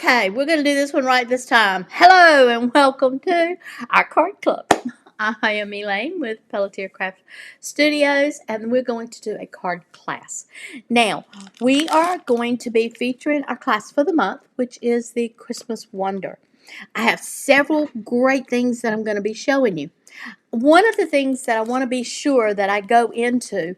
Okay, we're going to do this one right this time. Hello and welcome to our card club. I am Elaine with Pelletier Craft Studios, and we're going to do a card class. Now, we are going to be featuring our class for the month, which is the Christmas Wonder. I have several great things that I'm going to be showing you. One of the things that I want to be sure that I go into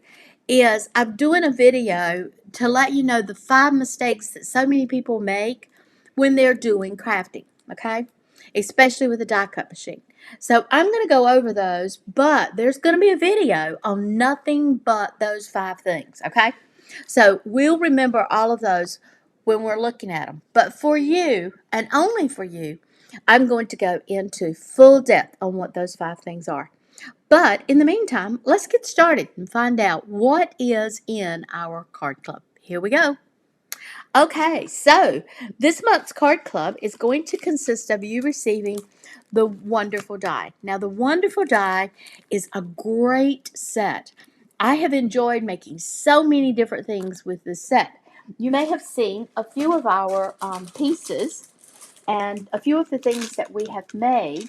is I'm doing a video to let you know the 5 mistakes that so many people make when they're doing crafting, okay? Especially with a die cut machine. So I'm going to go over those, but there's going to be a video on nothing but those 5 things, okay? So we'll remember all of those when we're looking at them. But for you, and only for you, I'm going to go into full depth on what those 5 things are. But in the meantime, let's get started and find out what is in our card club. Here we go. Okay, so this month's card club is going to consist of you receiving the Wonderful Die. Now, the Wonderful Die is a great set. I have enjoyed making so many different things with this set. You may have seen a few of our pieces and a few of the things that we have made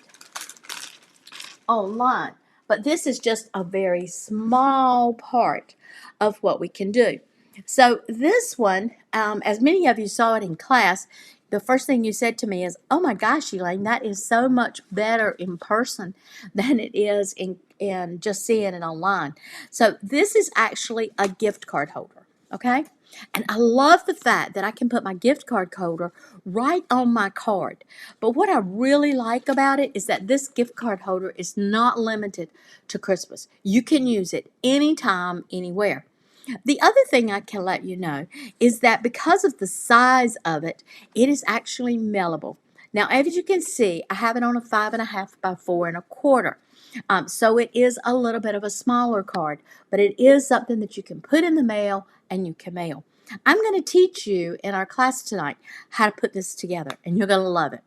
online. But this is just a very small part of what we can do. So this one, as many of you saw it in class, the first thing you said to me is, oh my gosh, Elaine, that is so much better in person than it is in just seeing it online. So this is actually a gift card holder, okay? And I love the fact that I can put my gift card holder right on my card. But what I really like about it is that this gift card holder is not limited to Christmas. You can use it anytime, anywhere. The other thing I can let you know is that because of the size of it, it is actually mailable. Now, as you can see, I have it on a 5.5 by 4.25. So it is a little bit of a smaller card, but it is something that you can put in the mail and you can mail. I'm going to teach you in our class tonight how to put this together, and you're going to love it.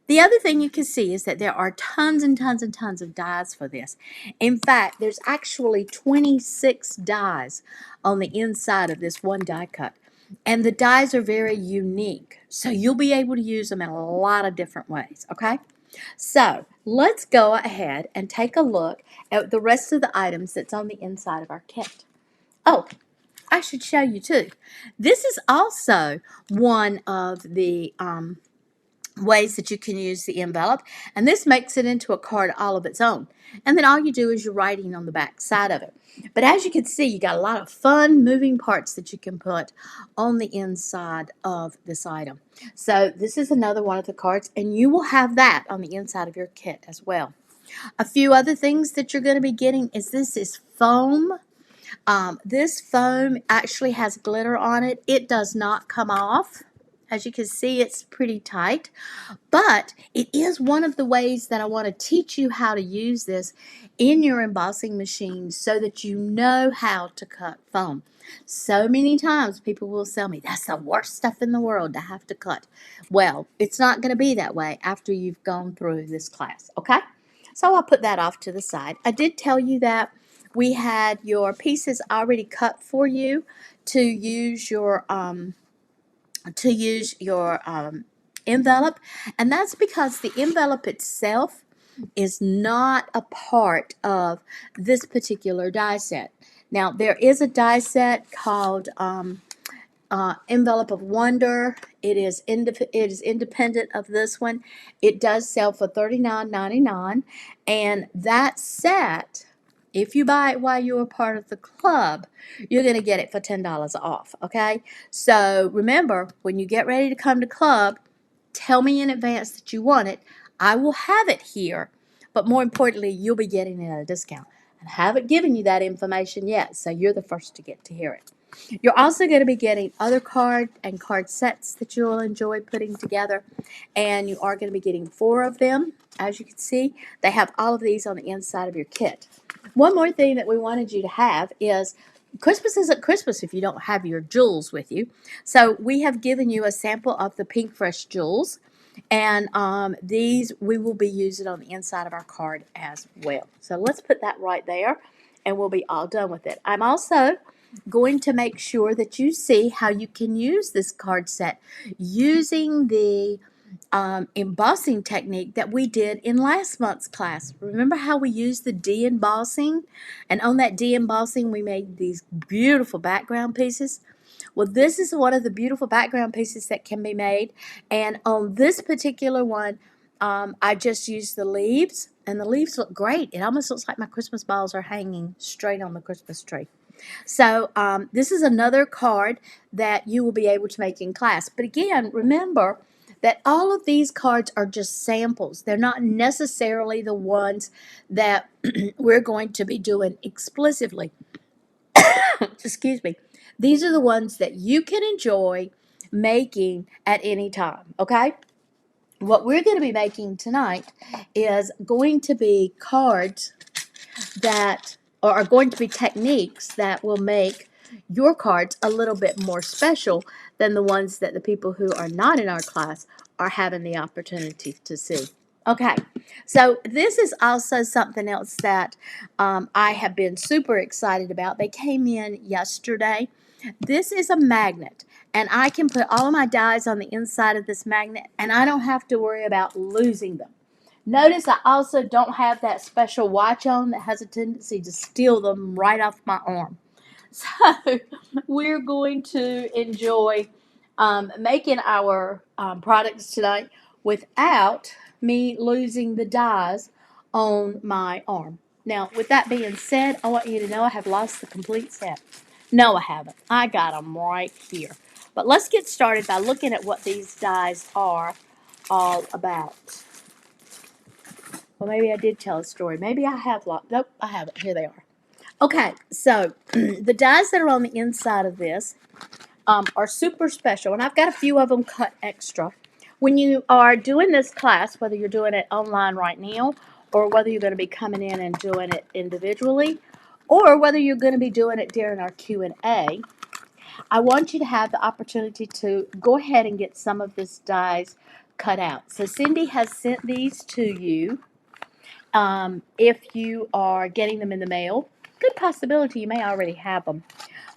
The other thing you can see is that there are tons and tons and tons of dies for this. In fact, there's actually 26 dies on the inside of this one die cut. And the dies are very unique, so you'll be able to use them in a lot of different ways, okay? So let's go ahead and take a look at the rest of the items that's on the inside of our kit. Oh, I should show you too. This is also one of the ways that you can use the envelope, and this makes it into a card all of its own. And then all you do is your writing on the back side of it. But as you can see, you got a lot of fun moving parts that you can put on the inside of this item. So this is another one of the cards, and you will have that on the inside of your kit as well. A few other things that you're going to be getting is this is foam. This foam actually has glitter on it. It does not come off. As you can see, it's pretty tight, but it is one of the ways that I want to teach you how to use this in your embossing machine so that you know how to cut foam. So many times people will tell me, that's the worst stuff in the world to have to cut. Well, it's not going to be that way after you've gone through this class, okay? So I'll put that off to the side. I did tell you that we had your pieces already cut for you to use your envelope, and that's because the envelope itself is not a part of this particular die set. Now, there is a die set called Envelope of Wonder. It is independent of this one. It does sell for $39.99, and that set, if you buy it while you're a part of the club, you're going to get it for $10 off, okay? So remember, when you get ready to come to club, tell me in advance that you want it. I will have it here, but more importantly, you'll be getting it at a discount. And I haven't given you that information yet, so you're the first to get to hear it. You're also going to be getting other card and card sets that you'll enjoy putting together, and you are going to be getting 4 of them. As you can see, they have all of these on the inside of your kit. One more thing that we wanted you to have is Christmas isn't Christmas if you don't have your jewels with you. So we have given you a sample of the Pink Fresh jewels, and these we will be using on the inside of our card as well. So let's put that right there, and we'll be all done with it. I'm also going to make sure that you see how you can use this card set using the embossing technique that we did in last month's class. Remember how we used the de-embossing? And on that de-embossing, we made these beautiful background pieces. Well, this is one of the beautiful background pieces that can be made. And on this particular one, I just used the leaves, and the leaves look great. It almost looks like my Christmas balls are hanging straight on the Christmas tree. So this is another card that you will be able to make in class. But again, remember that all of these cards are just samples. They're not necessarily the ones that we're going to be doing explicitly. Excuse me. These are the ones that you can enjoy making at any time, okay? What we're going to be making tonight is going to be cards that are going to be techniques that will make your cards a little bit more special than the ones that the people who are not in our class are having the opportunity to see. Okay, so this is also something else that I have been super excited about. They came in yesterday. This is a magnet, and I can put all of my dies on the inside of this magnet, and I don't have to worry about losing them. Notice I also don't have that special watch on that has a tendency to steal them right off my arm. So we're going to enjoy making our products tonight without me losing the dies on my arm. Now, with that being said, I want you to know I have lost the complete set. No, I haven't. I got them right here. But let's get started by looking at what these dies are all about. Well, maybe I did tell a story. Maybe I have lost. Nope, I haven't. Here they are. Okay, so the dies that are on the inside of this are super special, and I've got a few of them cut extra. When you are doing this class, whether you're doing it online right now, or whether you're going to be coming in and doing it individually, or whether you're going to be doing it during our Q&A, I want you to have the opportunity to go ahead and get some of this dies cut out. So Cindy has sent these to you. If you are getting them in the mail, good possibility you may already have them.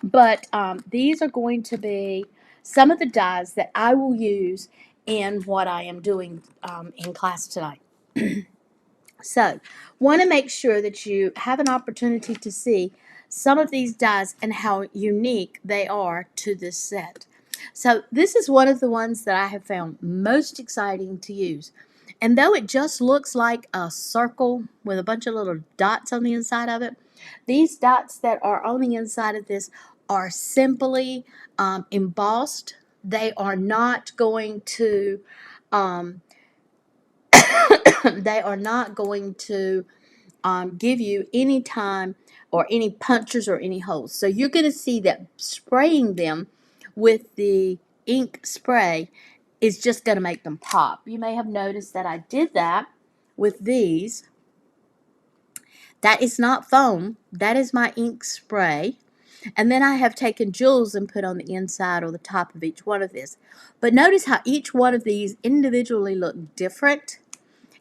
But these are going to be some of the dies that I will use in what I am doing in class tonight. So, want to make sure that you have an opportunity to see some of these dies and how unique they are to this set. So, this is one of the ones that I have found most exciting to use. And though it just looks like a circle with a bunch of little dots on the inside of it, these dots that are on the inside of this are simply embossed. They are not going to they are not going to give you any time or any punctures or any holes. So you're going to see that spraying them with the ink spray is just going to make them pop. You may have noticed that I did that with these. That is not foam. That is my ink spray. And then I have taken jewels and put on the inside or the top of each one of this. But notice how each one of these individually look different.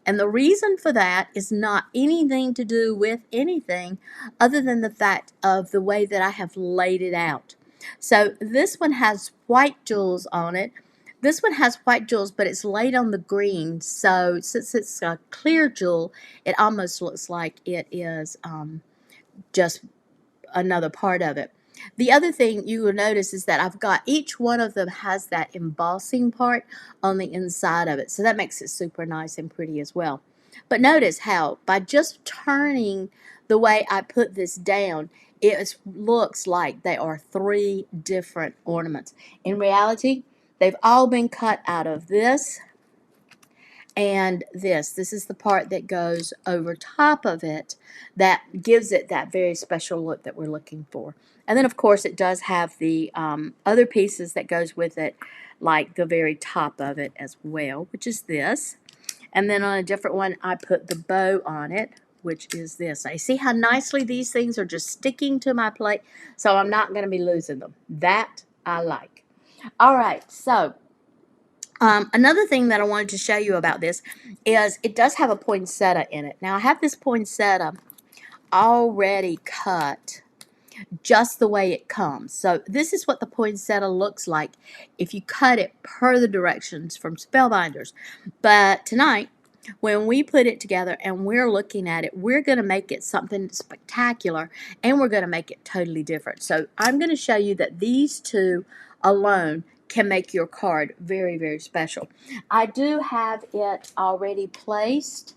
And the reason for that is not anything to do with anything other than the fact of the way that I have laid it out. So this one has white jewels on it. This one has white jewels, but it's laid on the green. So since it's a clear jewel, it almost looks like it is just another part of it. The other thing you will notice is that I've got each one of them has that embossing part on the inside of it. So that makes it super nice and pretty as well. But notice how by just turning the way I put this down, it looks like they are three different ornaments. In reality, they've all been cut out of this and this. This is the part that goes over top of it that gives it that very special look that we're looking for. And then, of course, it does have the other pieces that goes with it, like the very top of it as well, which is this. And then on a different one, I put the bow on it, which is this. Now, you see how nicely these things are just sticking to my plate, so I'm not going to be losing them. That I like. All right, so another thing that I wanted to show you about this is it does have a poinsettia in it. Now, I have this poinsettia already cut just the way it comes. So this is what the poinsettia looks like if you cut it per the directions from Spellbinders. But tonight, when we put it together and we're looking at it, we're going to make it something spectacular, and we're going to make it totally different. So I'm going to show you that these two alone can make your card very, very special. I do have it already placed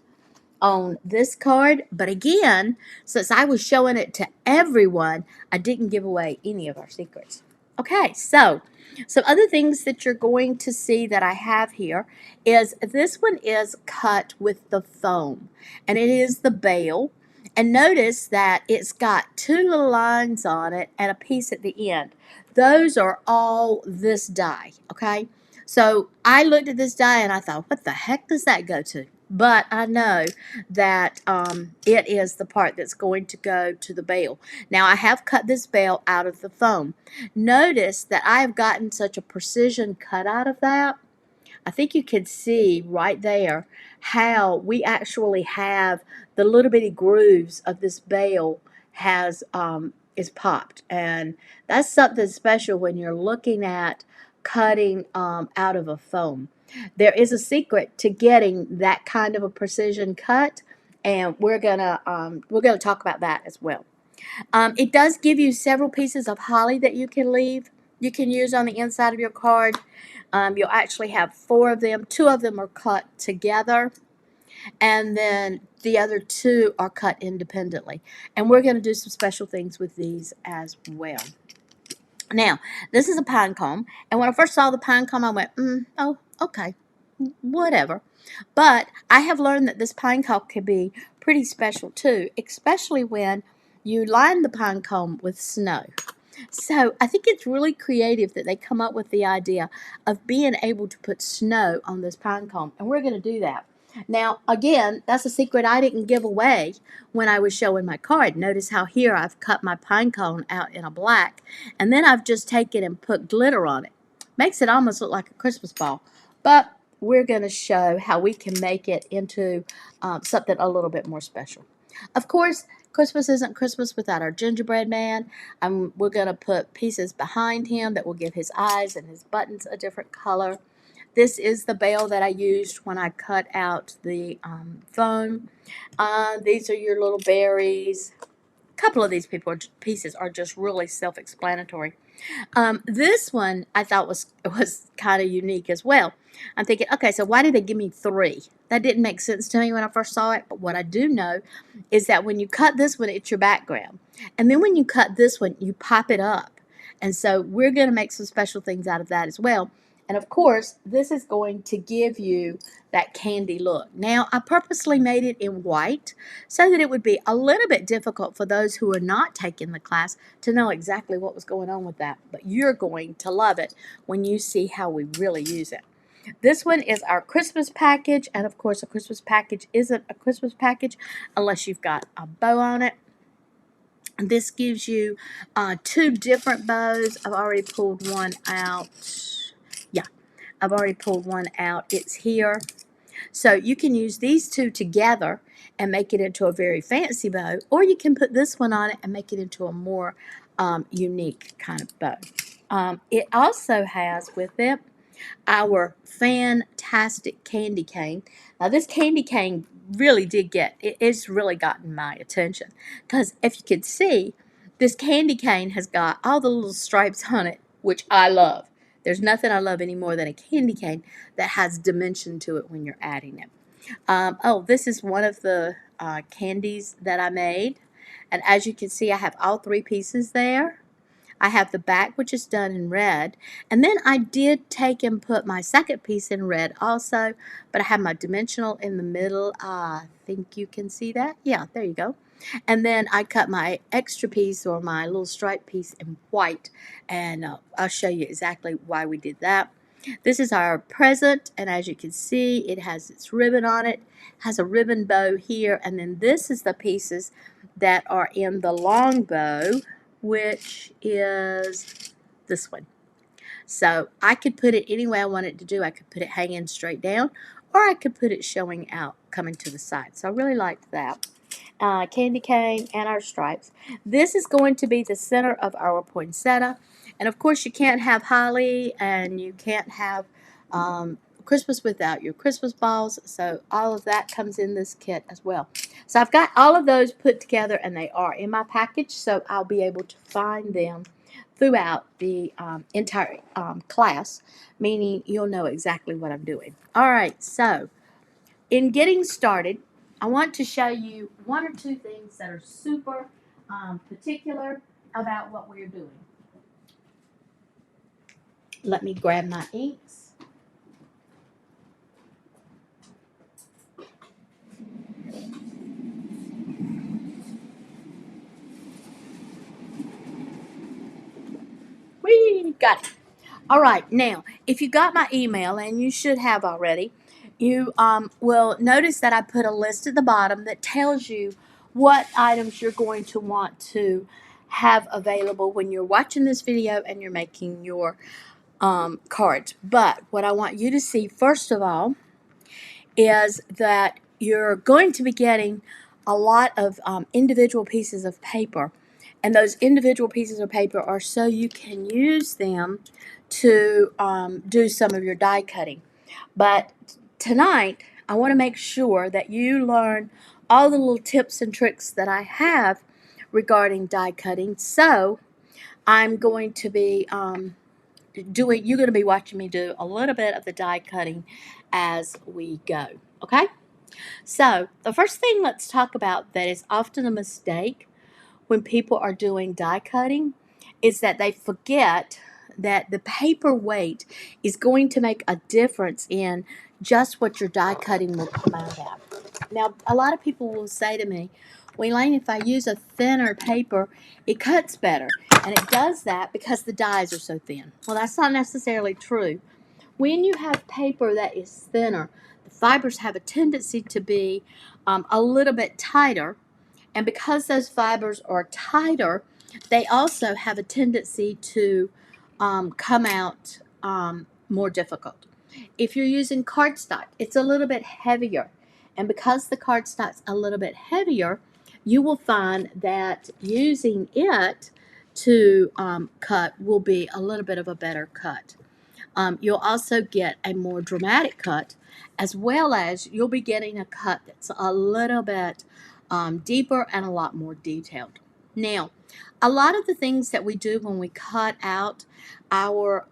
on this card, but again, since I was showing it to everyone, I didn't give away any of our secrets. Okay, so some other things that you're going to see that I have here is this one is cut with the foam, and it is the bail. And notice that it's got two little lines on it and a piece at the end. Those are all this die, okay? So I looked at this die and I thought, what the heck does that go to? But I know that it is the part that's going to go to the bail. Now I have cut this bail out of the foam. Notice that I have gotten such a precision cut out of that. I think you can see right there how we actually have the little bitty grooves of this bail is popped, and that's something special when you're looking at cutting out of a foam. There is a secret to getting that kind of a precision cut, and we're gonna talk about that as well. It does give you several pieces of holly that you can leave. You can use on the inside of your card. You'll actually have 4 of them. 2 of them are cut together, and then the other 2 are cut independently. And we're going to do some special things with these as well. Now, this is a pine cone, and when I first saw the pine cone, I went, oh, okay, whatever. But I have learned that this pine cone can be pretty special too, especially when you line the pine cone with snow. So I think it's really creative that they come up with the idea of being able to put snow on this pine cone, and we're going to do that. Now, again, that's a secret I didn't give away when I was showing my card. Notice how here I've cut my pine cone out in a black, and then I've just taken and put glitter on it. Makes it almost look like a Christmas ball, but we're going to show how we can make it into something a little bit more special. Of course, Christmas isn't Christmas without our gingerbread man. We're going to put pieces behind him that will give his eyes and his buttons a different color. This is the bail that I used when I cut out the foam. These are your little berries. A couple of these pieces are just really self-explanatory. This one I thought was kind of unique as well. I'm thinking, okay, so why did they give me 3? That didn't make sense to me when I first saw it, but what I do know is that when you cut this one, it's your background. And then when you cut this one, you pop it up. And so we're going to make some special things out of that as well. And of course, this is going to give you that candy look. Now, I purposely made it in white so that it would be a little bit difficult for those who are not taking the class to know exactly what was going on with that. But you're going to love it when you see how we really use it. This one is our Christmas package, and of course, a Christmas package isn't a Christmas package unless you've got a bow on it. This gives you 2 different bows. I've already pulled one out. Yeah, I've already pulled one out. It's here. So you can use these 2 together and make it into a very fancy bow, or you can put this one on it and make it into a more unique kind of bow. It also has with it our fantastic candy cane. Now this candy cane really it's really gotten my attention, because if you could see, this candy cane has got all the little stripes on it, which I love. There's nothing I love any more than a candy cane that has dimension to it when you're adding it. Oh, this is one of the candies that I made, and as you can see, I have all 3 pieces there. I have the back, which is done in red, and then I did take and put my second piece in red also, but I have my dimensional in the middle. I think you can see that. Yeah, there you go. And then I cut my extra piece, or my little stripe piece, in white, and I'll show you exactly why we did that. This is our present, and as you can see, it has its ribbon on it, has a ribbon bow here, and then this is the pieces that are in the long bow, which is this one. So I could put it any way I wanted to do. I could put it hanging straight down, or I could put it showing out, coming to the side. So I really liked that. candy cane, and our stripes. This is going to be the center of our poinsettia. And of course, you can't have holly and you can't have Christmas without your Christmas balls. So all of that comes in this kit as well. So I've got all of those put together and they are in my package. So I'll be able to find them throughout the entire class, meaning you'll know exactly what I'm doing. All right, so in getting started, I want to show you one or two things that are super particular about what we're doing. Let me grab my inks. We got it. All right, now, if you got my email, and you should have already, you will notice that I put a list at the bottom that tells you what items you're going to want to have available when you're watching this video and you're making your cards. But what I want you to see, first of all, is that you're going to be getting a lot of individual pieces of paper. And those individual pieces of paper are so you can use them to do some of your die cutting. But tonight, I want to make sure that you learn all the little tips and tricks that I have regarding die cutting. So I'm going to be you're going to be watching me do a little bit of the die cutting as we go. Okay? So the first thing let's talk about that is often a mistake when people are doing die cutting is that they forget that the paper weight is going to make a difference in just what your die cutting will come out at. Now, a lot of people will say to me, well, Elaine, if I use a thinner paper, it cuts better. And it does that because the dies are so thin. Well, that's not necessarily true. When you have paper that is thinner, the fibers have a tendency to be a little bit tighter. And because those fibers are tighter, they also have a tendency to come out more difficult. If you're using cardstock, it's a little bit heavier. And because the cardstock's a little bit heavier, you will find that using it to cut will be a little bit of a better cut. You'll also get a more dramatic cut, as well as you'll be getting a cut that's a little bit deeper and a lot more detailed. Now, a lot of the things that we do when we cut out our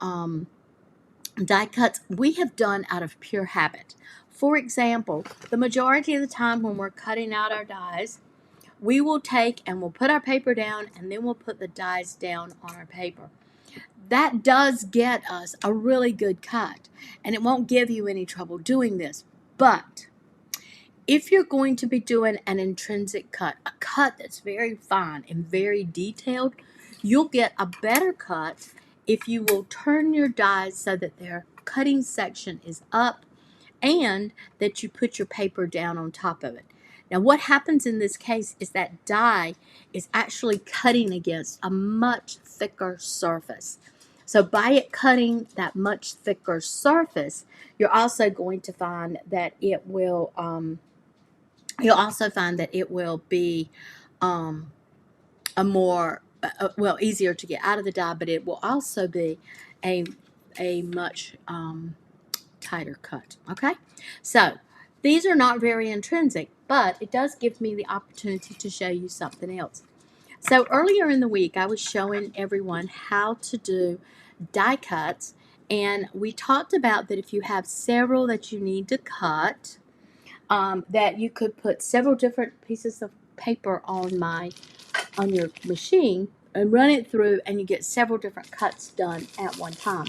die cuts, we have done out of pure habit. For example, the majority of the time when we're cutting out our dies, we will take and we'll put our paper down and then we'll put the dies down on our paper. That does get us a really good cut, and it won't give you any trouble doing this. But if you're going to be doing an intrinsic cut, a cut that's very fine and very detailed, you'll get a better cut if you will turn your dies so that their cutting section is up and that you put your paper down on top of it. Now, what happens in this case is that die is actually cutting against a much thicker surface. So by it cutting that much thicker surface, you're also going to find that it will be a more easier to get out of the die, but it will also be a much tighter cut. Okay, so these are not very intrinsic, but it does give me the opportunity to show you something else. So earlier in the week, I was showing everyone how to do die cuts, and we talked about that if you have several that you need to cut, that you could put several different pieces of paper on your machine and run it through, and you get several different cuts done at one time.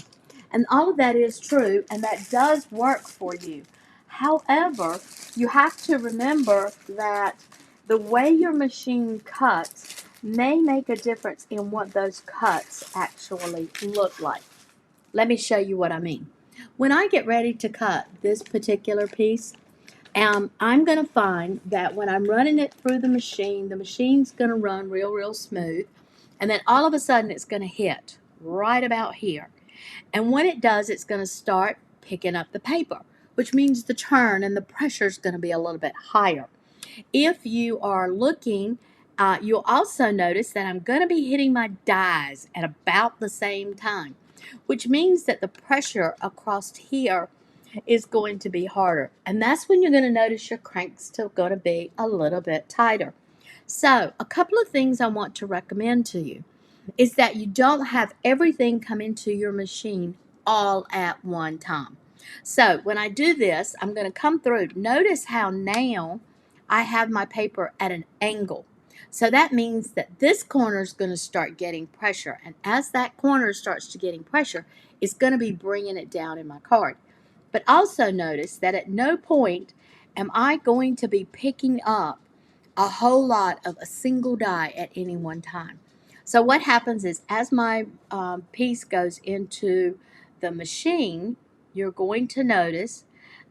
And all of that is true, and that does work for you. However, you have to remember that the way your machine cuts may make a difference in what those cuts actually look like. Let me show you what I mean. When I get ready to cut this particular piece, I'm going to find that when I'm running it through the machine's going to run real smooth, and then all of a sudden it's going to hit right about here. And when it does, it's going to start picking up the paper, which means the turn and the pressure is going to be a little bit higher. If you are looking, you'll also notice that I'm going to be hitting my dies at about the same time, which means that the pressure across here is going to be harder. And that's when you're going to notice your crank's still going to be a little bit tighter. So a couple of things I want to recommend to you is that you don't have everything come into your machine all at one time. So when I do this, I'm going to come through. Notice how now I have my paper at an angle. So that means that this corner is going to start getting pressure. And as that corner starts to getting pressure, it's going to be bringing it down in my card. But also notice that at no point am I going to be picking up a whole lot of a single die at any one time. So what happens is as my piece goes into the machine, you're going to notice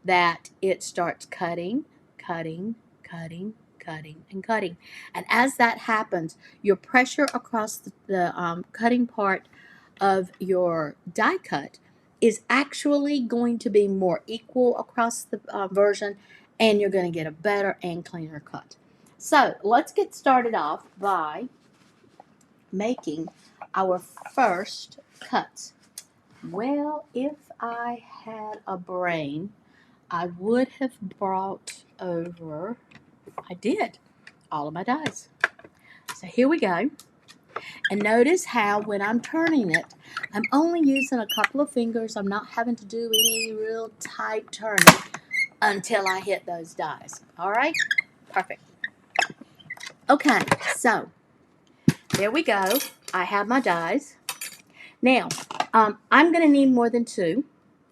that it starts cutting, cutting, cutting, cutting, and cutting. And as that happens, your pressure across the cutting part of your die cut is actually going to be more equal across the version, and you're going to get a better and cleaner cut. So let's get started off by making our first cuts. Well, if I had a brain, I would have brought over, I did, all of my dies. So here we go. And notice how when I'm turning it, I'm only using a couple of fingers. I'm not having to do any real tight turning until I hit those dies. All right? Perfect. Okay, so there we go. I have my dies. Now, I'm going to need more than two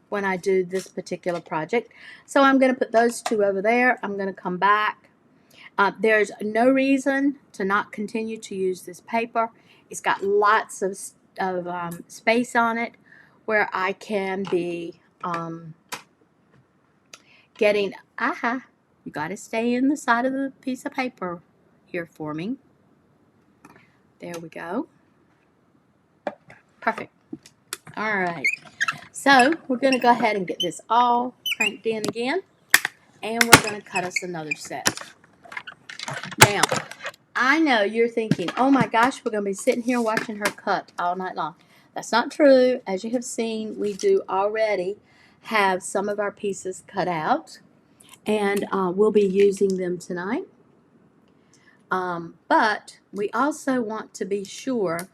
when I do this particular project. So I'm going to put those two over there. I'm going to come back. There's no reason to not continue to use this paper. It's got lots of space on it where I can be getting, you got to stay in the side of the piece of paper here for me. There we go. Perfect. All right. So we're going to go ahead and get this all cranked in again. And we're going to cut us another set. Now, I know you're thinking, oh my gosh, we're going to be sitting here watching her cut all night long. That's not true. As you have seen, we do already have some of our pieces cut out. And we'll be using them tonight. But we also want to be sure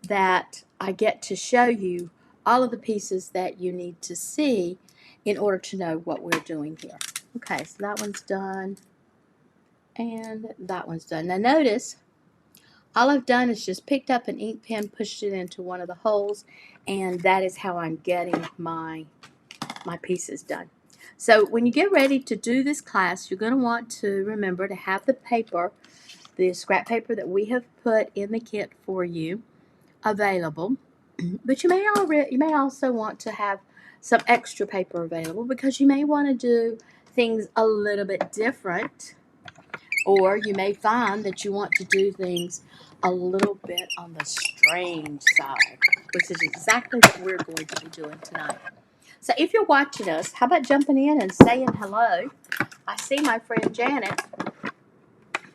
that I get to show you all of the pieces that you need to see in order to know what we're doing here. Okay, so that one's done. And that one's done. Now notice, all I've done is just picked up an ink pen, pushed it into one of the holes, and that is how I'm getting my pieces done. So when you get ready to do this class, you're going to want to remember to have the paper, the scrap paper that we have put in the kit for you, available. But you may also want to have some extra paper available because you may want to do things a little bit different, or you may find that you want to do things a little bit on the strange side, which is exactly what we're going to be doing tonight. So if you're watching us, how about jumping in and saying hello? I see my friend Janet.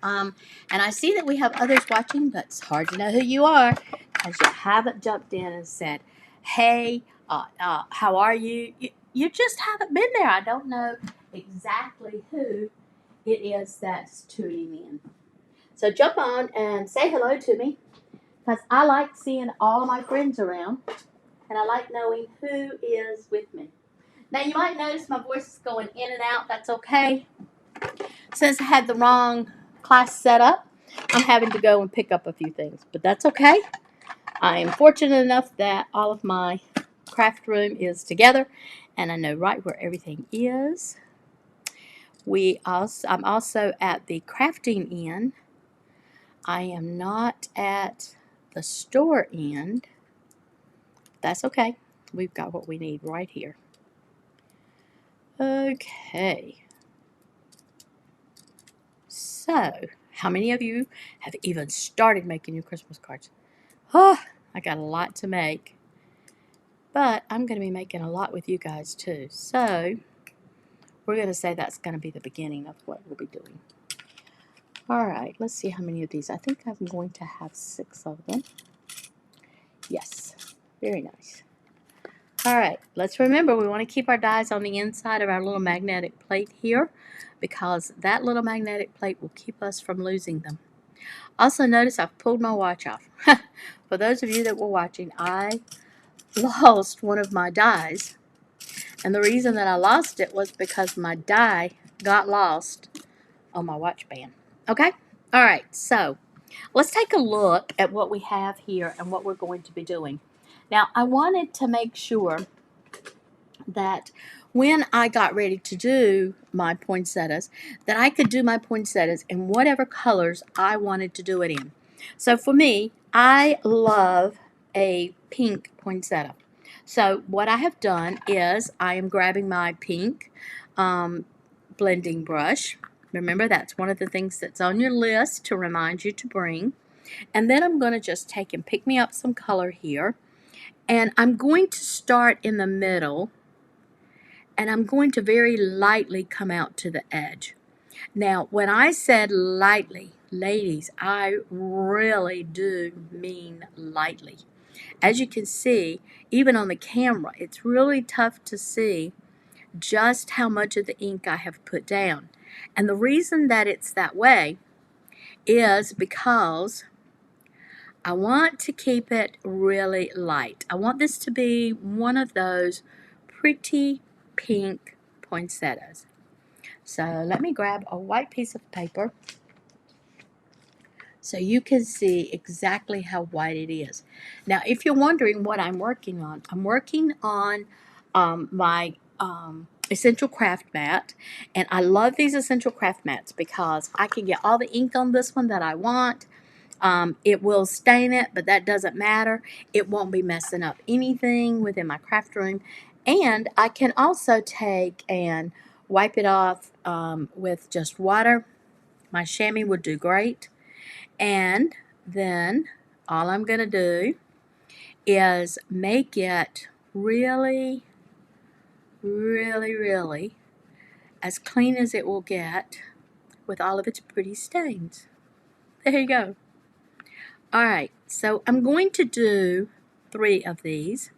And I see that we have others watching, but it's hard to know who you are because you haven't jumped in and said, hey, how are you? You just haven't been there. I don't know exactly who it is that's tuning in. So jump on and say hello to me because I like seeing all of my friends around and I like knowing who is with me. Now you might notice my voice is going in and out. That's okay. Since I had the wrong class set up, I'm having to go and pick up a few things, but that's okay. I am fortunate enough that all of my craft room is together and I know right where everything is. I'm also at the crafting end. I am not at the store end. That's okay. We've got what we need right here. Okay. So, how many of you have even started making your Christmas cards? Oh, I got a lot to make. But I'm going to be making a lot with you guys too. So, we're going to say that's going to be the beginning of what we'll be doing. All right, let's see how many of these. I think I'm going to have 6 of them. Yes, very nice. All right, let's remember we want to keep our dies on the inside of our little magnetic plate here because that little magnetic plate will keep us from losing them. Also notice I've pulled my watch off. For those of you that were watching, I lost one of my dies, and the reason that I lost it was because my die got lost on my watch band. Okay? All right, so let's take a look at what we have here and what we're going to be doing. Now, I wanted to make sure that when I got ready to do my poinsettias, that I could do my poinsettias in whatever colors I wanted to do it in. So for me, I love a pink poinsettia. So what I have done is I am grabbing my pink blending brush. Remember, that's one of the things that's on your list to remind you to bring. And then I'm going to just take and pick me up some color here. And I'm going to start in the middle, and I'm going to very lightly come out to the edge. Now, when I said lightly, ladies, I really do mean lightly. As you can see, even on the camera, it's really tough to see just how much of the ink I have put down. And the reason that it's that way is because I want to keep it really light. I want this to be one of those pretty pink poinsettias. So let me grab a white piece of paper so you can see exactly how white it is. Now, if you're wondering what I'm working on, I'm working on my Essential Craft mat, and I love these Essential Craft mats because I can get all the ink on this one that I want. It will stain it, but that doesn't matter. It won't be messing up anything within my craft room. And I can also take and wipe it off with just water. My chamois would do great. And then all I'm going to do is make it really, really, really as clean as it will get with all of its pretty stains. There you go. All right, so I'm going to do 3 of these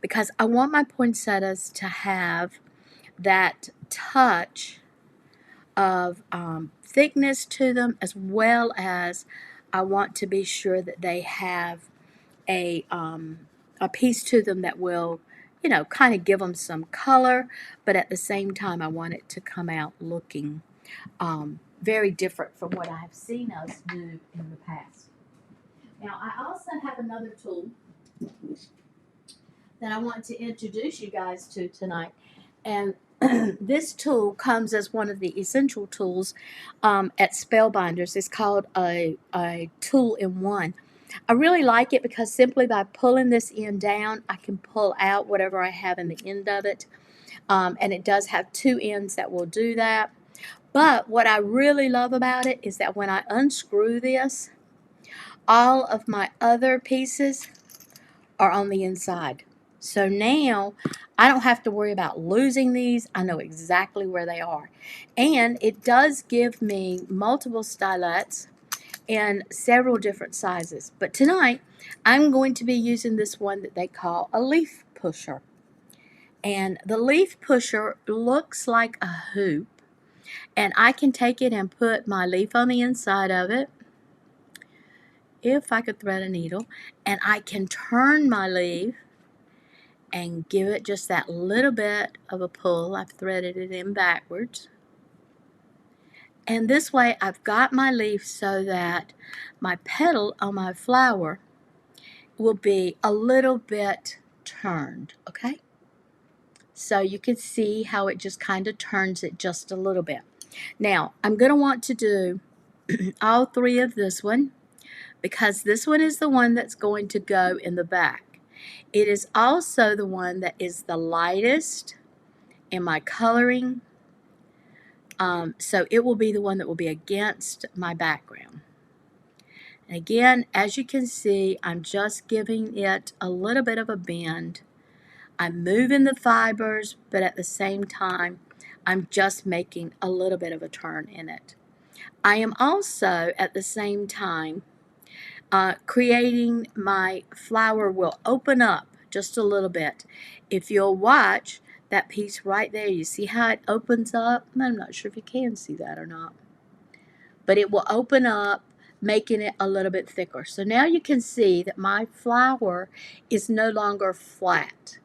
because I want my poinsettias to have that touch of thickness to them, as well as I want to be sure that they have a piece to them that will, you know, kind of give them some color, but at the same time I want it to come out looking very different from what I have seen us do in the past. Now, I also have another tool that I want to introduce you guys to tonight. And this tool comes as one of the essential tools at Spellbinders. It's called a tool in one. I really like it because simply by pulling this end down, I can pull out whatever I have in the end of it. And it does have 2 ends that will do that. But what I really love about it is that when I unscrew this, all of my other pieces are on the inside. So now I don't have to worry about losing these. I know exactly where they are. And it does give me multiple stylettes in several different sizes. But tonight I'm going to be using this one that they call a leaf pusher. And the leaf pusher looks like a hoop. And I can take it and put my leaf on the inside of it, if I could thread a needle, and I can turn my leaf and give it just that little bit of a pull. I've threaded it in backwards. And this way I've got my leaf so that my petal on my flower will be a little bit turned, okay? So you can see how it just kind of turns it just a little bit. Now, I'm going to want to do all 3 of this one because this one is the one that's going to go in the back. It is also the one that is the lightest in my coloring, so it will be the one that will be against my background. And again, as you can see, I'm just giving it a little bit of a bend. I'm moving the fibers, but at the same time, I'm just making a little bit of a turn in it. I am also at the same time creating my flower will open up just a little bit. If you'll watch that piece right there, you see how it opens up? I'm not sure if you can see that or not. But it will open up, making it a little bit thicker. So now you can see that my flower is no longer flat.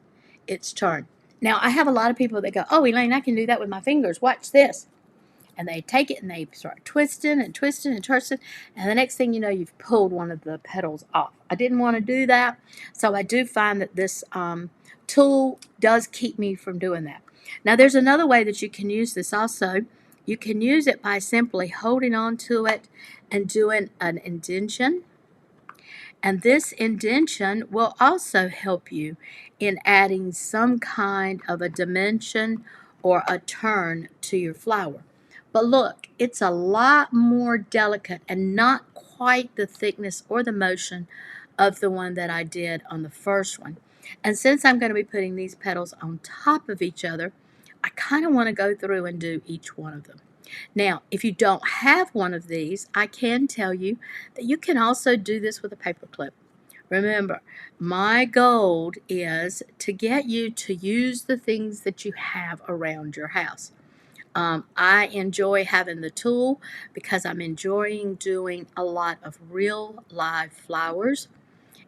It's turned. Now I have a lot of people that go, oh, Elaine, I can do that with my fingers. Watch this. And they take it and they start twisting and twisting and twisting, and the next thing you know, you've pulled one of the petals off. I didn't want to do that, so I do find that this tool does keep me from doing that. Now there's another way that you can use this also. You can use it by simply holding on to it and doing an indentation. And this indentation will also help you in adding some kind of a dimension or a turn to your flower. But look, it's a lot more delicate and not quite the thickness or the motion of the one that I did on the first one. And since I'm going to be putting these petals on top of each other, I kind of want to go through and do each one of them. Now, if you don't have one of these, I can tell you that you can also do this with a paper clip. Remember, my goal is to get you to use the things that you have around your house. I enjoy having the tool because I'm enjoying doing a lot of real live flowers.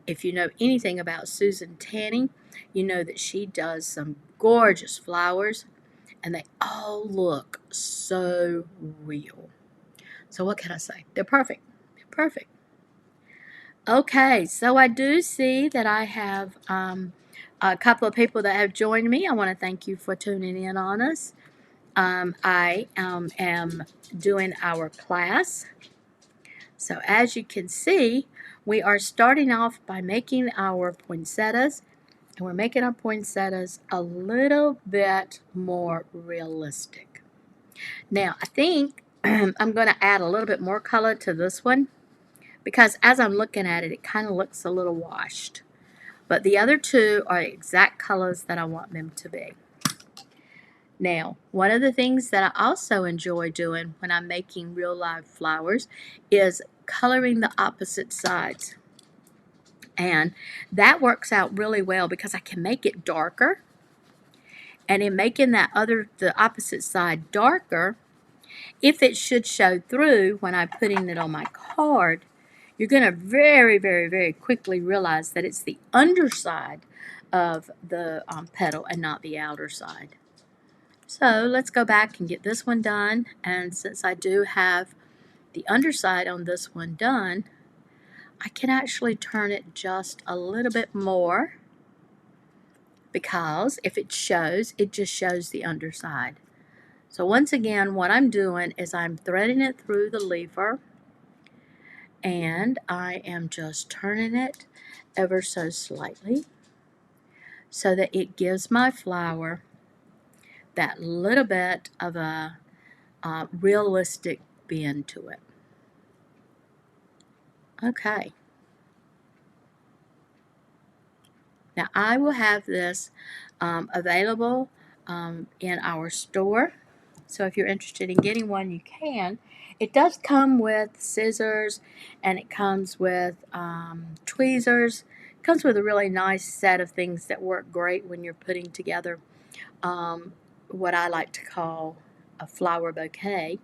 If you know anything about Susan Tanning, you know that she does some gorgeous flowers, and they all look so real. So what can I say? They're perfect. They're perfect. Okay, so I do see that I have a couple of people that have joined me. I want to thank you for tuning in on us. I am doing our class. So as you can see, we are starting off by making our poinsettias, and we're making our poinsettias a little bit more realistic. Now, I think I'm going to add a little bit more color to this one because as I'm looking at it, it kind of looks a little washed. But the other two are exact colors that I want them to be. Now, one of the things that I also enjoy doing when I'm making real live flowers is coloring the opposite sides. And that works out really well because I can make it darker. And in making the opposite side darker, if it should show through when I'm putting it on my card, you're going to very, very, very quickly realize that it's the underside of the petal and not the outer side. So let's go back and get this one done. And since I do have the underside on this one done, I can actually turn it just a little bit more because if it shows, it just shows the underside. So once again, what I'm doing is I'm threading it through the lever and I am just turning it ever so slightly so that it gives my flower that little bit of a realistic bend to it. Okay. Now I will have this available in our store. So if you're interested in getting one, you can. It does come with scissors and it comes with tweezers. It comes with a really nice set of things that work great when you're putting together what I like to call a flower bouquet.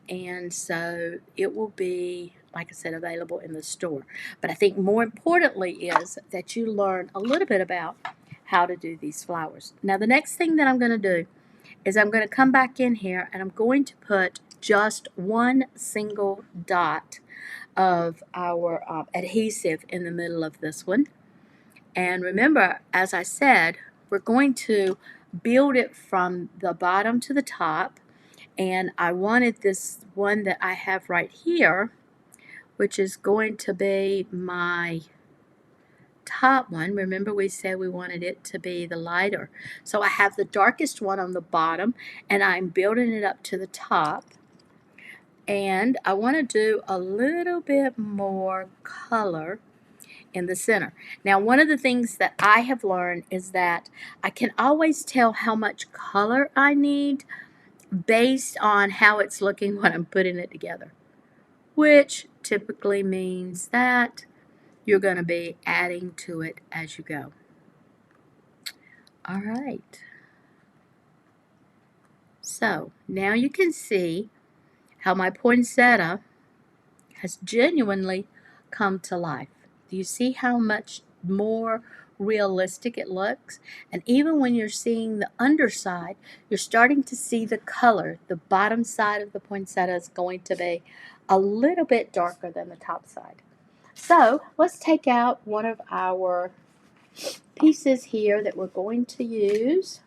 And so it will be, like I said, available in the store. But I think more importantly is that you learn a little bit about how to do these flowers. Now the next thing that I'm going to do is I'm going to come back in here and I'm going to put just one single dot of our adhesive in the middle of this one. And remember, as I said, we're going to build it from the bottom to the top. And I wanted this one that I have right here, which is going to be my top one. Remember we said we wanted it to be the lighter. So I have the darkest one on the bottom and I'm building it up to the top. And I want to do a little bit more color in the center. Now one of the things that I have learned is that I can always tell how much color I need based on how it's looking when I'm putting it together, which typically means that you're going to be adding to it as you go. All right. So now you can see how my poinsettia has genuinely come to life. Do you see how much more realistic it looks? And even when you're seeing the underside, you're starting to see the color. The bottom side of the poinsettia is going to be a little bit darker than the top side. So let's take out one of our pieces here that we're going to use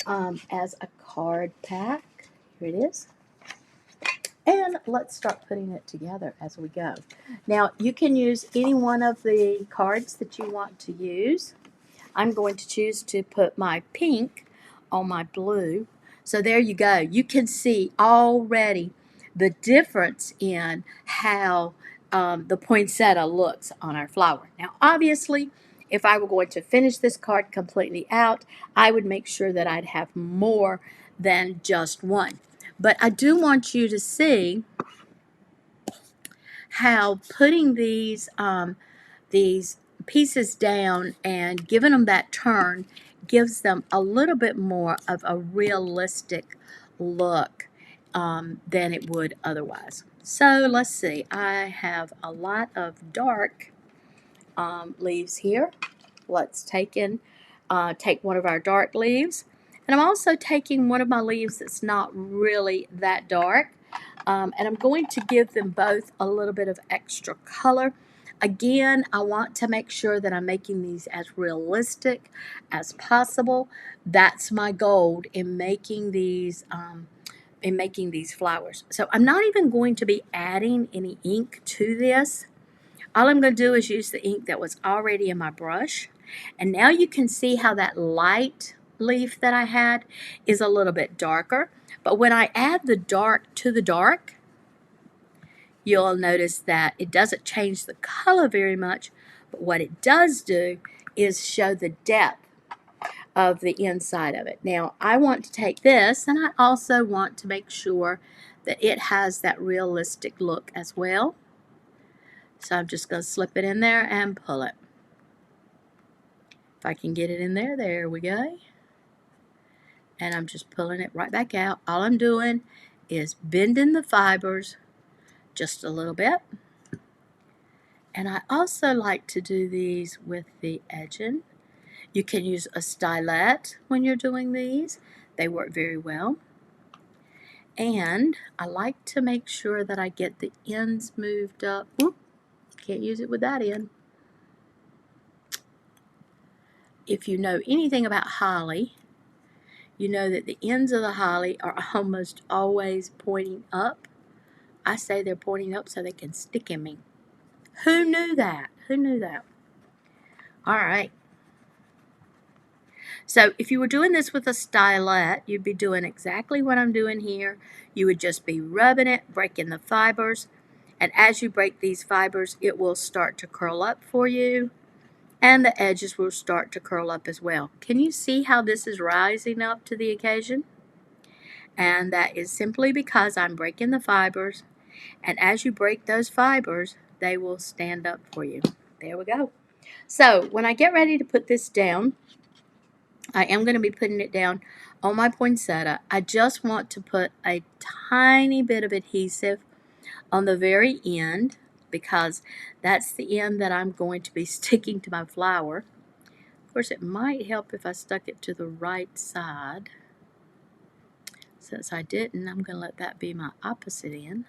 as a card pack. Here it is. And let's start putting it together as we go. Now, you can use any one of the cards that you want to use. I'm going to choose to put my pink on my blue. So there you go. You can see already the difference in how the poinsettia looks on our flower. Now, obviously, if I were going to finish this card completely out, I would make sure that I'd have more than just one. But I do want you to see how putting these pieces down and giving them that turn gives them a little bit more of a realistic look than it would otherwise. So let's see, I have a lot of dark leaves here. Let's take one of our dark leaves. And I'm also taking one of my leaves that's not really that dark. And I'm going to give them both a little bit of extra color. Again, I want to make sure that I'm making these as realistic as possible. That's my goal in making these flowers. So I'm not even going to be adding any ink to this. All I'm going to do is use the ink that was already in my brush. And now you can see how that light leaf that I had is a little bit darker. But when I add the dark to the dark, you'll notice that it doesn't change the color very much. But what it does do is show the depth of the inside of it. Now, I want to take this, and I also want to make sure that it has that realistic look as well. So I'm just going to slip it in there and pull it. If I can get it in there, there we go. And I'm just pulling it right back out. All I'm doing is bending the fibers just a little bit. And I also like to do these with the edging. You can use a stylet when you're doing these. They work very well. And I like to make sure that I get the ends moved up. Whoop, can't use it with that end. If you know anything about holly, you know that the ends of the holly are almost always pointing up. I say they're pointing up so they can stick in me. Who knew that? Who knew that? All right. So if you were doing this with a stylet, you'd be doing exactly what I'm doing here. You would just be rubbing it, breaking the fibers. And as you break these fibers, it will start to curl up for you. And the edges will start to curl up as well. Can you see how this is rising up to the occasion? And that is simply because I'm breaking the fibers. And as you break those fibers, they will stand up for you. There we go. So when I get ready to put this down, I am going to be putting it down on my poinsettia. I just want to put a tiny bit of adhesive on the very end because that's the end that I'm going to be sticking to my flower. Of course, it might help if I stuck it to the right side. Since I didn't, I'm going to let that be my opposite end.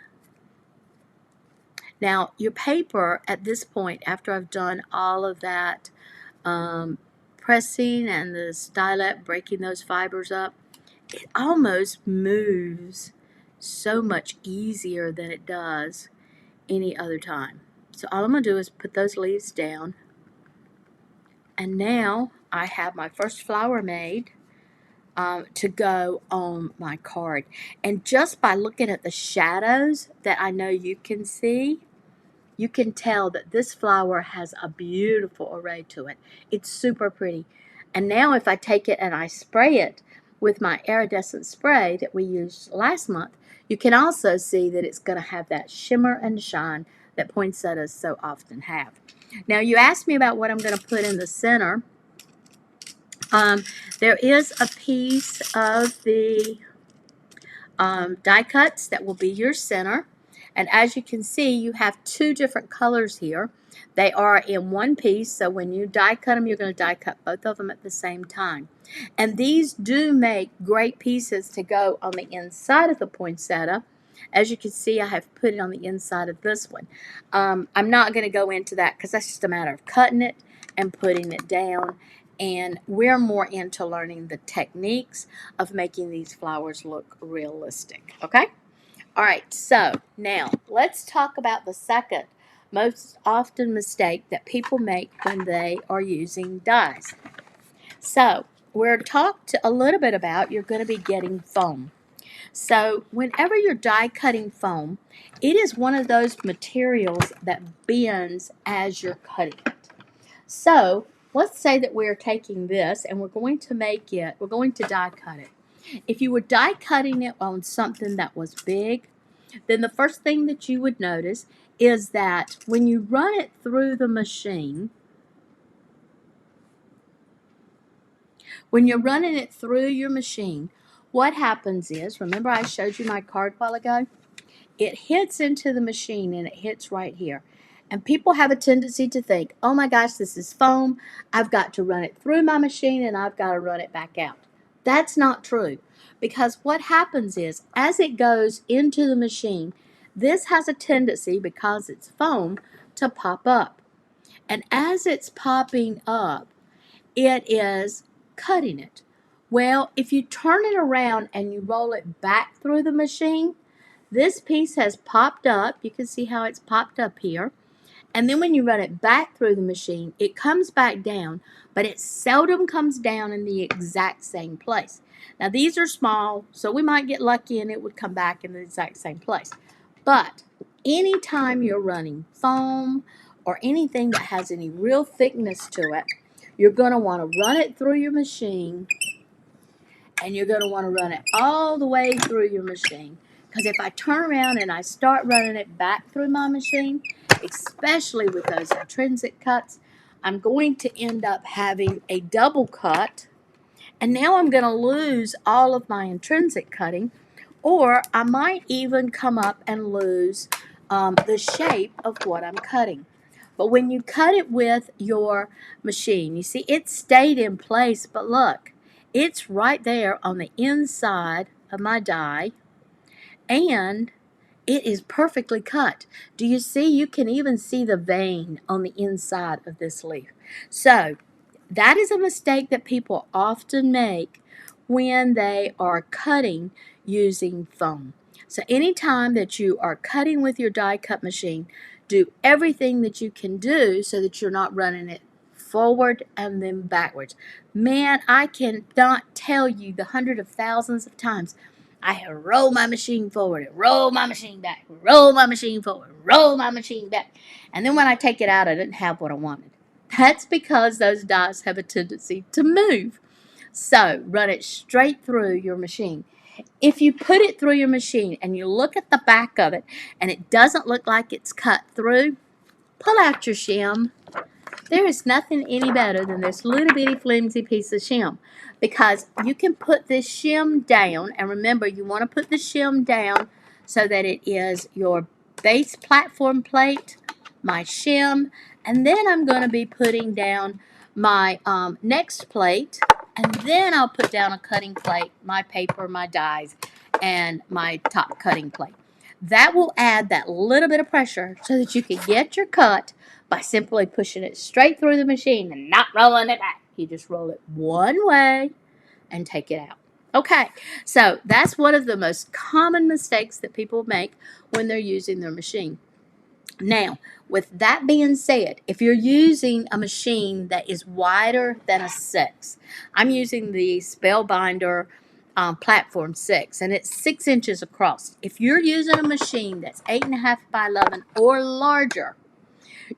Now, your paper at this point, after I've done all of that pressing and the stylet breaking those fibers up, it almost moves so much easier than it does any other time. So all I'm going to do is put those leaves down. And now I have my first flower made to go on my card. And just by looking at the shadows that I know you can see, you can tell that this flower has a beautiful array to it. It's super pretty. And now if I take it and I spray it, with my iridescent spray that we used last month, you can also see that it's going to have that shimmer and shine that poinsettias so often have. Now, you asked me about what I'm going to put in the center. There is a piece of the die cuts that will be your center. And as you can see, you have two different colors here. They are in one piece, so when you die cut them, you're going to die cut both of them at the same time. And these do make great pieces to go on the inside of the poinsettia. As you can see, I have put it on the inside of this one. I'm not going to go into that because that's just a matter of cutting it and putting it down. And we're more into learning the techniques of making these flowers look realistic. Okay? All right, so now let's talk about the second most often mistake that people make when they are using dyes. So we're talked a little bit about you're going to be getting foam. So whenever you're die cutting foam, it is one of those materials that bends as you're cutting it. So let's say that we're taking this and we're going to die cut it. If you were die cutting it on something that was big, then the first thing that you would notice is that when you run it through the machine, when you're running it through your machine, what happens is, remember I showed you my card a while ago? It hits into the machine and it hits right here. And people have a tendency to think, oh my gosh, this is foam. I've got to run it through my machine and I've got to run it back out. That's not true. Because what happens is, as it goes into the machine, this has a tendency, because it's foam, to pop up. And as it's popping up, it is cutting it. Well, if you turn it around and you roll it back through the machine, this piece has popped up. You can see how it's popped up here. And then when you run it back through the machine, it comes back down, but it seldom comes down in the exact same place. Now, these are small, so we might get lucky and it would come back in the exact same place. But anytime you're running foam or anything that has any real thickness to it, you're going to want to run it through your machine, and you're going to want to run it all the way through your machine. Because if I turn around and I start running it back through my machine, especially with those intrinsic cuts, I'm going to end up having a double cut, and now I'm going to lose all of my intrinsic cutting, or I might even come up and lose the shape of what I'm cutting. But when you cut it with your machine, you see it stayed in place, but look, it's right there on the inside of my die, and it is perfectly cut. Do you see? You can even see the vein on the inside of this leaf. So that is a mistake that people often make when they are cutting using foam. So anytime that you are cutting with your die cut machine, do everything that you can do so that you're not running it forward and then backwards. Man, I cannot tell you the hundreds of thousands of times I have rolled my machine forward and roll my machine back, roll my machine forward, roll my machine back. And then when I take it out, I didn't have what I wanted. That's because those dies have a tendency to move. So run it straight through your machine. If you put it through your machine and you look at the back of it and it doesn't look like it's cut through, pull out your shim. There is nothing any better than this little bitty flimsy piece of shim, because you can put this shim down, and remember, you want to put the shim down so that it is your base platform plate, my shim, and then I'm going to be putting down my next plate, and then I'll put down a cutting plate, my paper, my dies, and my top cutting plate. That will add that little bit of pressure so that you can get your cut by simply pushing it straight through the machine and not rolling it back. You just roll it one way and take it out. Okay, so that's one of the most common mistakes that people make when they're using their machine. Now, with that being said, if you're using a machine that is wider than a 6, I'm using the Spellbinder platform 6, and it's 6 inches across. If you're using a machine that's 8.5 by 11 or larger,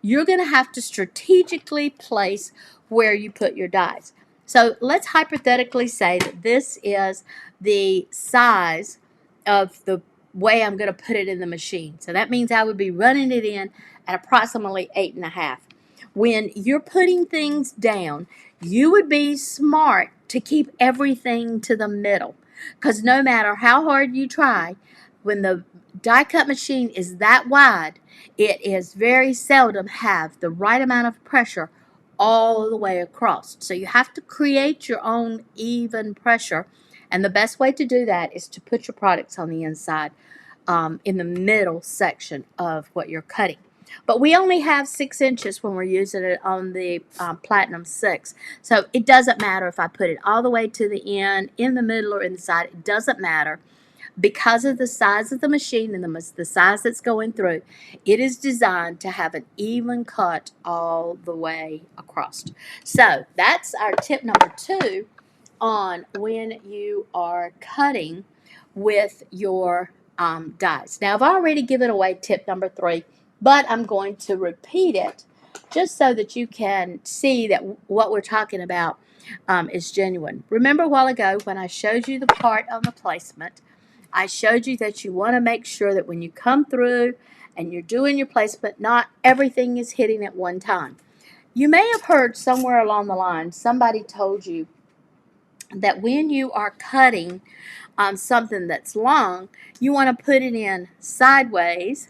you're going to have to strategically place where you put your dies. So let's hypothetically say that this is the size of the way I'm going to put it in the machine. So that means I would be running it in at approximately 8.5. When you're putting things down, you would be smart to keep everything to the middle, because no matter how hard you try, when the die cut machine is that wide, it is very seldom have the right amount of pressure all the way across. So you have to create your own even pressure, and the best way to do that is to put your products on the inside, in the middle section of what you're cutting. But we only have 6 inches when we're using it on the Platinum 6. So it doesn't matter if I put it all the way to the end, in the middle, or in the side. It doesn't matter. Because of the size of the machine and the size that's going through, it is designed to have an even cut all the way across. So that's our tip number 2 on when you are cutting with your dies. Now, I've already given away tip number 3, but I'm going to repeat it just so that you can see that what we're talking about is genuine. Remember a while ago when I showed you the part on the placement, I showed you that you want to make sure that when you come through and you're doing your placement, not everything is hitting at one time. You may have heard somewhere along the line somebody told you that when you are cutting something that's long, you want to put it in sideways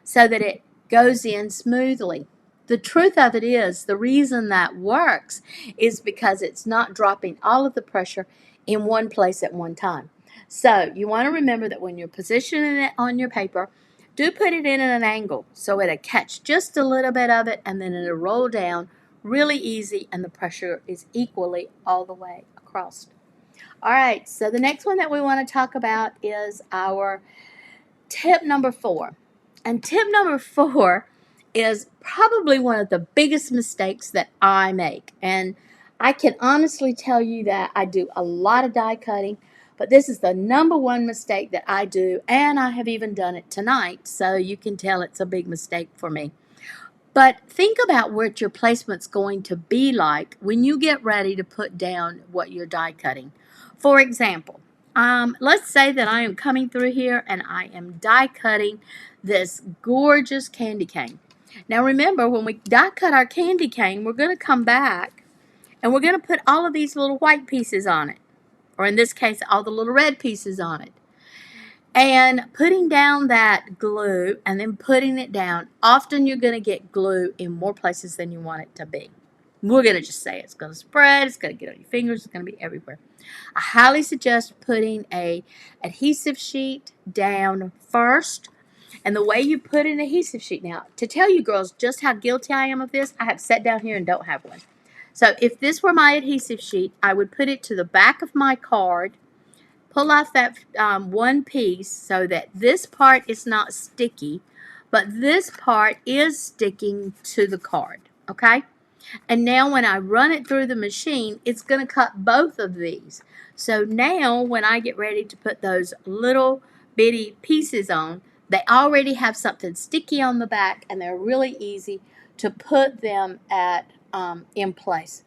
so that it goes in smoothly. The truth of it is, the reason that works is because it's not dropping all of the pressure in one place at one time. So you want to remember that when you're positioning it on your paper, do put it in at an angle so it'll catch just a little bit of it, and then it'll roll down really easy, and the pressure is equally all the way across. All right, so the next one that we want to talk about is our tip number 4. And tip number 4 is probably one of the biggest mistakes that I make. And I can honestly tell you that I do a lot of die cutting, but this is the number 1 mistake that I do, and I have even done it tonight, so you can tell it's a big mistake for me. But think about what your placement's going to be like when you get ready to put down what you're die cutting. For example, let's say that I am coming through here and I am die cutting this gorgeous candy cane. Now remember, when we die cut our candy cane, we're going to come back and we're going to put all of these little white pieces on it, or in this case, all the little red pieces on it. And putting down that glue and then putting it down, often you're going to get glue in more places than you want it to be. We're going to just say it's going to spread, it's going to get on your fingers, it's going to be everywhere. I highly suggest putting a adhesive sheet down first. And the way you put an adhesive sheet, now, to tell you girls just how guilty I am of this, I have sat down here and don't have one. So if this were my adhesive sheet, I would put it to the back of my card, pull off that one piece so that this part is not sticky, but this part is sticking to the card, okay? And now when I run it through the machine, it's going to cut both of these. So now when I get ready to put those little bitty pieces on, they already have something sticky on the back, and they're really easy to put them in place.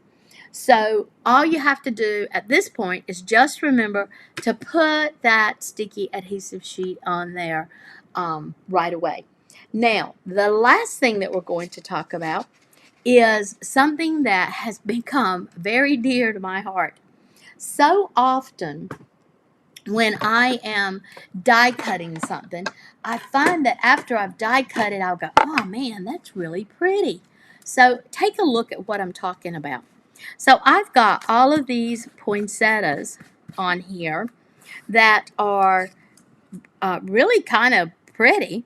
So all you have to do at this point is just remember to put that sticky adhesive sheet on there right away. Now, the last thing that we're going to talk about is something that has become very dear to my heart. So often when I am die cutting something, I find that after I've die cut it, I'll go, oh man, that's really pretty. So take a look at what I'm talking about. So I've got all of these poinsettias on here that are really kind of pretty.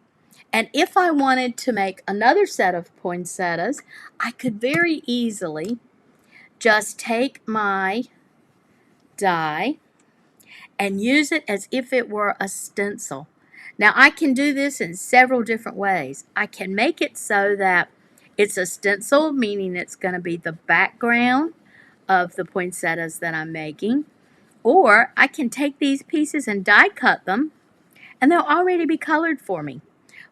And if I wanted to make another set of poinsettias, I could very easily just take my die and use it as if it were a stencil. Now I can do this in several different ways. I can make it so that it's a stencil, meaning it's going to be the background of the poinsettias that I'm making. Or I can take these pieces and die cut them, and they'll already be colored for me.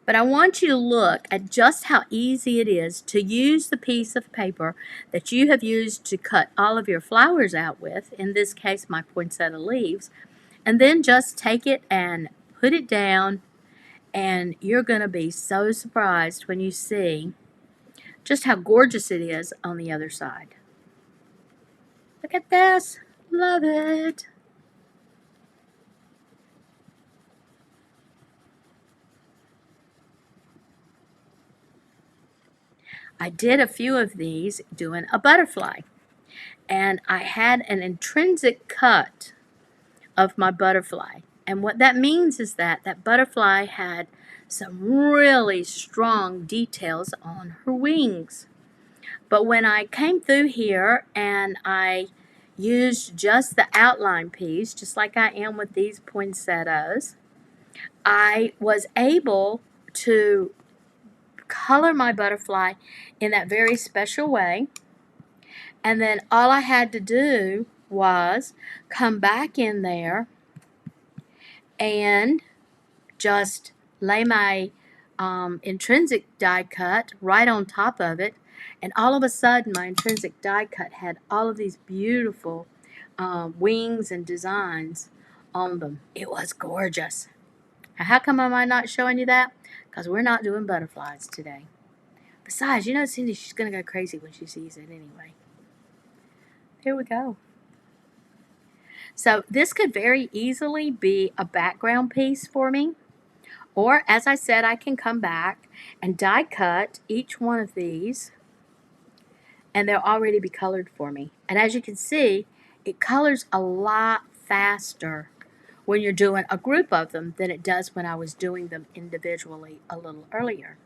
But I want you to look at just how easy it is to use the piece of paper that you have used to cut all of your flowers out with, in this case my poinsettia leaves, and then just take it and put it down, and you're going to be so surprised when you see just how gorgeous it is on the other side. Look at this. Love it. I did a few of these doing a butterfly, and I had an intrinsic cut of my butterfly. And what that means is that that butterfly had some really strong details on her wings. But when I came through here and I used just the outline piece, just like I am with these poinsettias, I was able to color my butterfly in that very special way. And then all I had to do was come back in there and just lay my intrinsic die cut right on top of it, and all of a sudden my intrinsic die cut had all of these beautiful wings and designs on them. It was gorgeous. Now, how come am I not showing you that? Because we're not doing butterflies today. Besides, you know, Cindy, she's going to go crazy when she sees it anyway. Here we go. So this could very easily be a background piece for me. Or, as I said, I can come back and die cut each one of these, and they'll already be colored for me. And as you can see, it colors a lot faster when you're doing a group of them than it does when I was doing them individually a little earlier.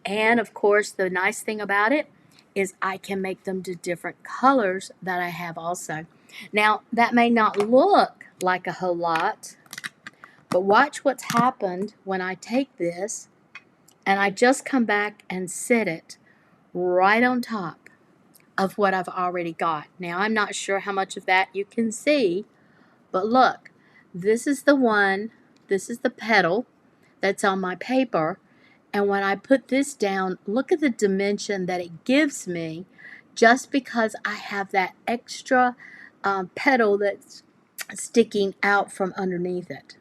And of course, the nice thing about it is I can make them to different colors that I have also. Now, that may not look like a whole lot, but watch what's happened when I take this and I just come back and set it right on top of what I've already got. Now, I'm not sure how much of that you can see, but look, this is the one, this is the petal that's on my paper, and when I put this down, look at the dimension that it gives me just because I have that extra petal that's sticking out from underneath it.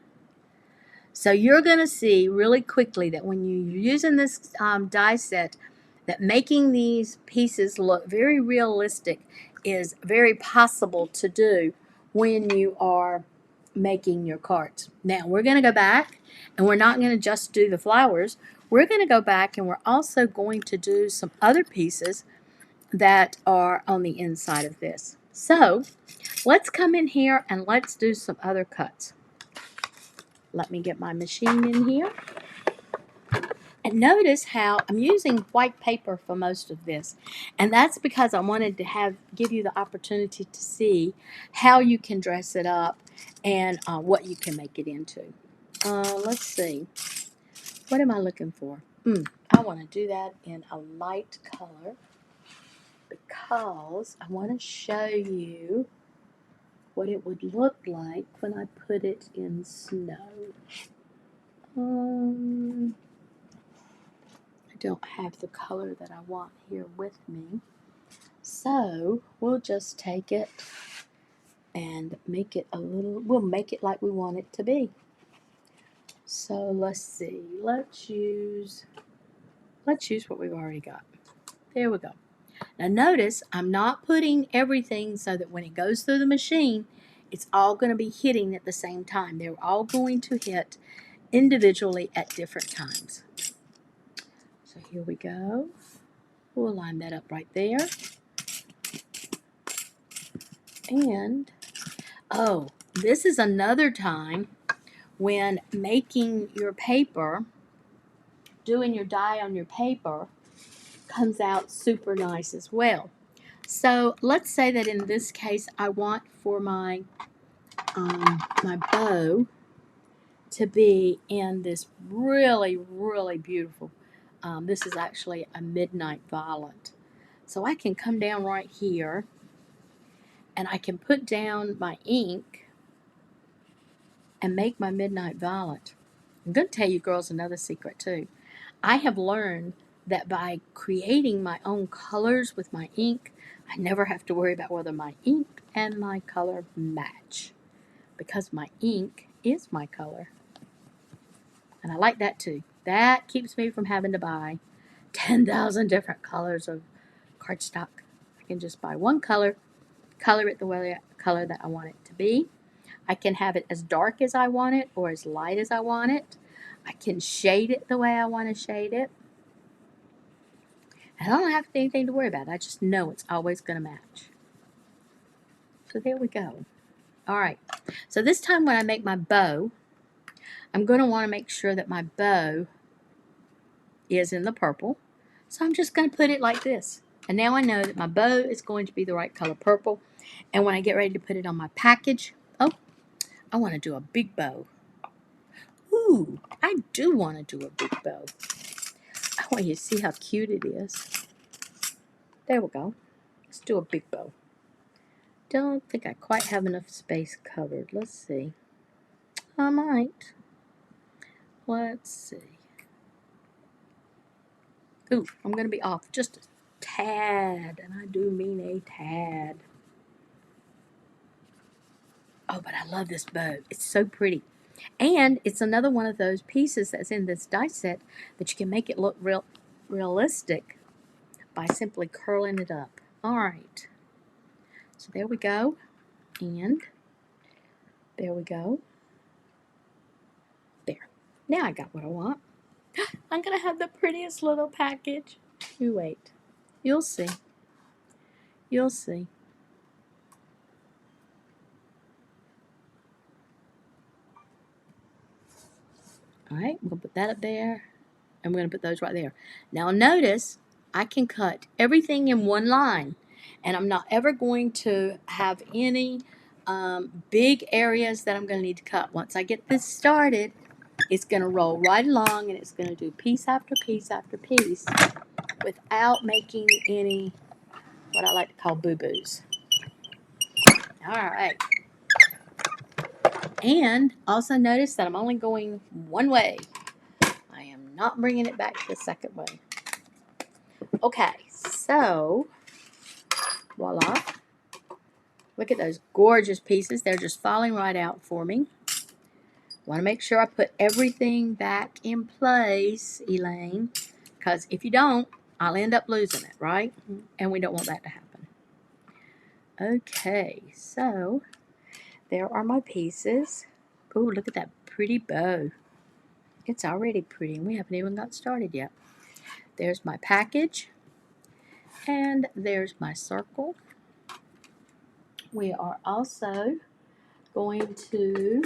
So you're going to see really quickly that when you're using this die set, that making these pieces look very realistic is very possible to do when you are making your cards. Now we're going to go back, and we're not going to just do the flowers. We're going to go back and we're also going to do some other pieces that are on the inside of this. So let's come in here and let's do some other cuts. Let me get my machine in here. And notice how I'm using white paper for most of this. And that's because I wanted to give you the opportunity to see how you can dress it up and what you can make it into. Let's see. What am I looking for? I want to do that in a light color because I want to show you what it would look like when I put it in snow. I don't have the color that I want here with me, so we'll just take it and make it we'll make it like we want it to be. So let's see, let's use what we've already got. There we go. Now notice I'm not putting everything so that when it goes through the machine, it's all going to be hitting at the same time. They're all going to hit individually at different times. So here we go. We'll line that up right there. And, oh, this is another time when making your paper, doing your die on your paper, comes out super nice as well. So let's say that in this case I want for my my bow to be in this really, really beautiful, this is actually a midnight violet. So I can come down right here and I can put down my ink and make my midnight violet. I'm going to tell you girls another secret too. I have learned that by creating my own colors with my ink, I never have to worry about whether my ink and my color match, because my ink is my color. And I like that too. That keeps me from having to buy 10,000 different colors of cardstock. I can just buy one color, color it the color that I want it to be. I can have it as dark as I want it or as light as I want it. I can shade it the way I want to shade it. And I don't have anything to worry about. I just know it's always going to match. So there we go. All right. So this time when I make my bow, I'm going to want to make sure that my bow is in the purple. So I'm just going to put it like this. And now I know that my bow is going to be the right color purple. And when I get ready to put it on my package, oh, I want to do a big bow. Ooh, I do want to do a big bow. I want you to see how cute it is. There we go. Let's do a big bow. Don't think I quite have enough space covered. Let's see. I might. Let's see. Ooh, I'm going to be off just a tad, and I do mean a tad. Oh, but I love this bow. It's so pretty. And it's another one of those pieces that's in this die set that you can make it look realistic by simply curling it up. All right. So there we go. And there we go. There. Now I got what I want. I'm going to have the prettiest little package. You wait. You'll see. You'll see. All right, we're going to put that up there, and we're going to put those right there. Now notice, I can cut everything in one line, and I'm not ever going to have any big areas that I'm going to need to cut. Once I get this started, it's going to roll right along, and it's going to do piece after piece after piece without making any, what I like to call boo-boos. All right. And also notice that I'm only going one way. I am not bringing it back the second way. Okay, so voila. Look at those gorgeous pieces. They're just falling right out for me. Want to make sure I put everything back in place, Elaine, because if you don't, I'll end up losing it, right? And we don't want that to happen. Okay, so there are my pieces. Oh, look at that pretty bow. It's already pretty, and we haven't even got started yet. There's my package, and there's my circle. We are also going to